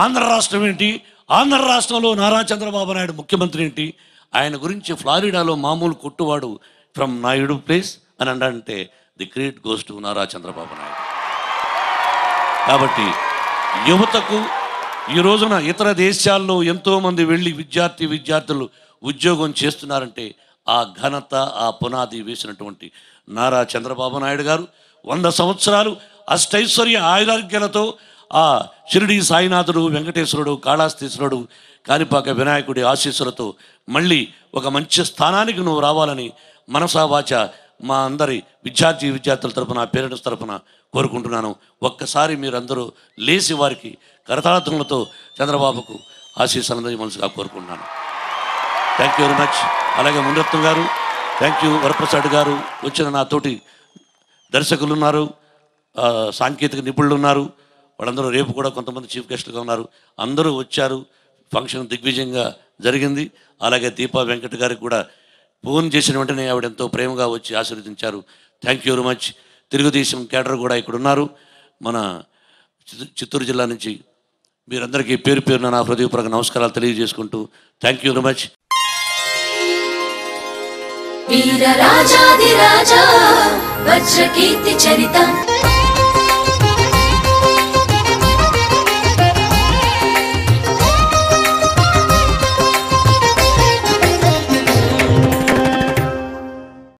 ఆంధ్ర రాష్ట్రం ఏంటి, ఆంధ్ర రాష్ట్రంలో నారా చంద్రబాబు నాయుడు ముఖ్యమంత్రి ఏంటి, ఆయన గురించి ఫ్లారిడాలో మామూలు కొట్టువాడు ఫ్రమ్ నాయుడు ప్లేస్ అని అంటే the credit goes to Nara Chandrababu Naidu. కాబట్టి యువతకు ఈ రోజున ఇతర దేశాల్లో ఎంతోమంది వెళ్ళి విద్యార్థులు ఉద్యోగం చేస్తున్నారంటే ఆ ఘనత, ఆ పునాది వేసినటువంటి నారా చంద్రబాబు నాయుడు గారు 100 సంవత్సరాలు అష్టైశ్వర్య ఆరోగ్యాలతో ఆ షిరిడి సాయినాథుడు, వెంకటేశ్వరుడు, కాళహస్తీశ్వరుడు, కాణిపాక వినాయకుడి ఆశీస్సులతో మళ్ళీ ఒక మంచి స్థానానికి నువ్వు రావాలని మనసా వాచ మా అందరి విద్యార్థుల తరపున, పేరెంట్స్ తరపున కోరుకుంటున్నాను. ఒక్కసారి మీరందరూ లేచి వారికి కరతాళధ్వనులతో చంద్రబాబుకు ఆశీస్సులందరి మనసుగా కోరుకుంటున్నాను. Thank you very much. అలాగే మునిరత్నం గారు, థ్యాంక్ యూ. వరప్రసాద్ గారు, వచ్చిన నా తోటి దర్శకులు ఉన్నారు, సాంకేతిక నిపుణులు ఉన్నారు, వాళ్ళందరూ రేపు కూడా కొంతమంది చీఫ్ గెస్టులుగా ఉన్నారు. అందరూ వచ్చారు. ఫంక్షన్ దిగ్విజయంగా జరిగింది. అలాగే దీపా వెంకట్ గారికి కూడా ఫోన్ చేసిన వెంటనే ఆవిడ ఎంతో ప్రేమగా వచ్చి ఆశీర్వదించారు. Thank you very much. Telugu Desam cadre కూడా ఇక్కడ ఉన్నారు, మన చిత్తూరు జిల్లా నుంచి. మీరందరికీ పేరు పేరున నా హృదయపూర్వక నమస్కారాలు తెలియజేసుకుంటూ థ్యాంక్ యూ వెరీ మచ్. వీర రాజాది రాజా వజ్రకీర్తి చరితం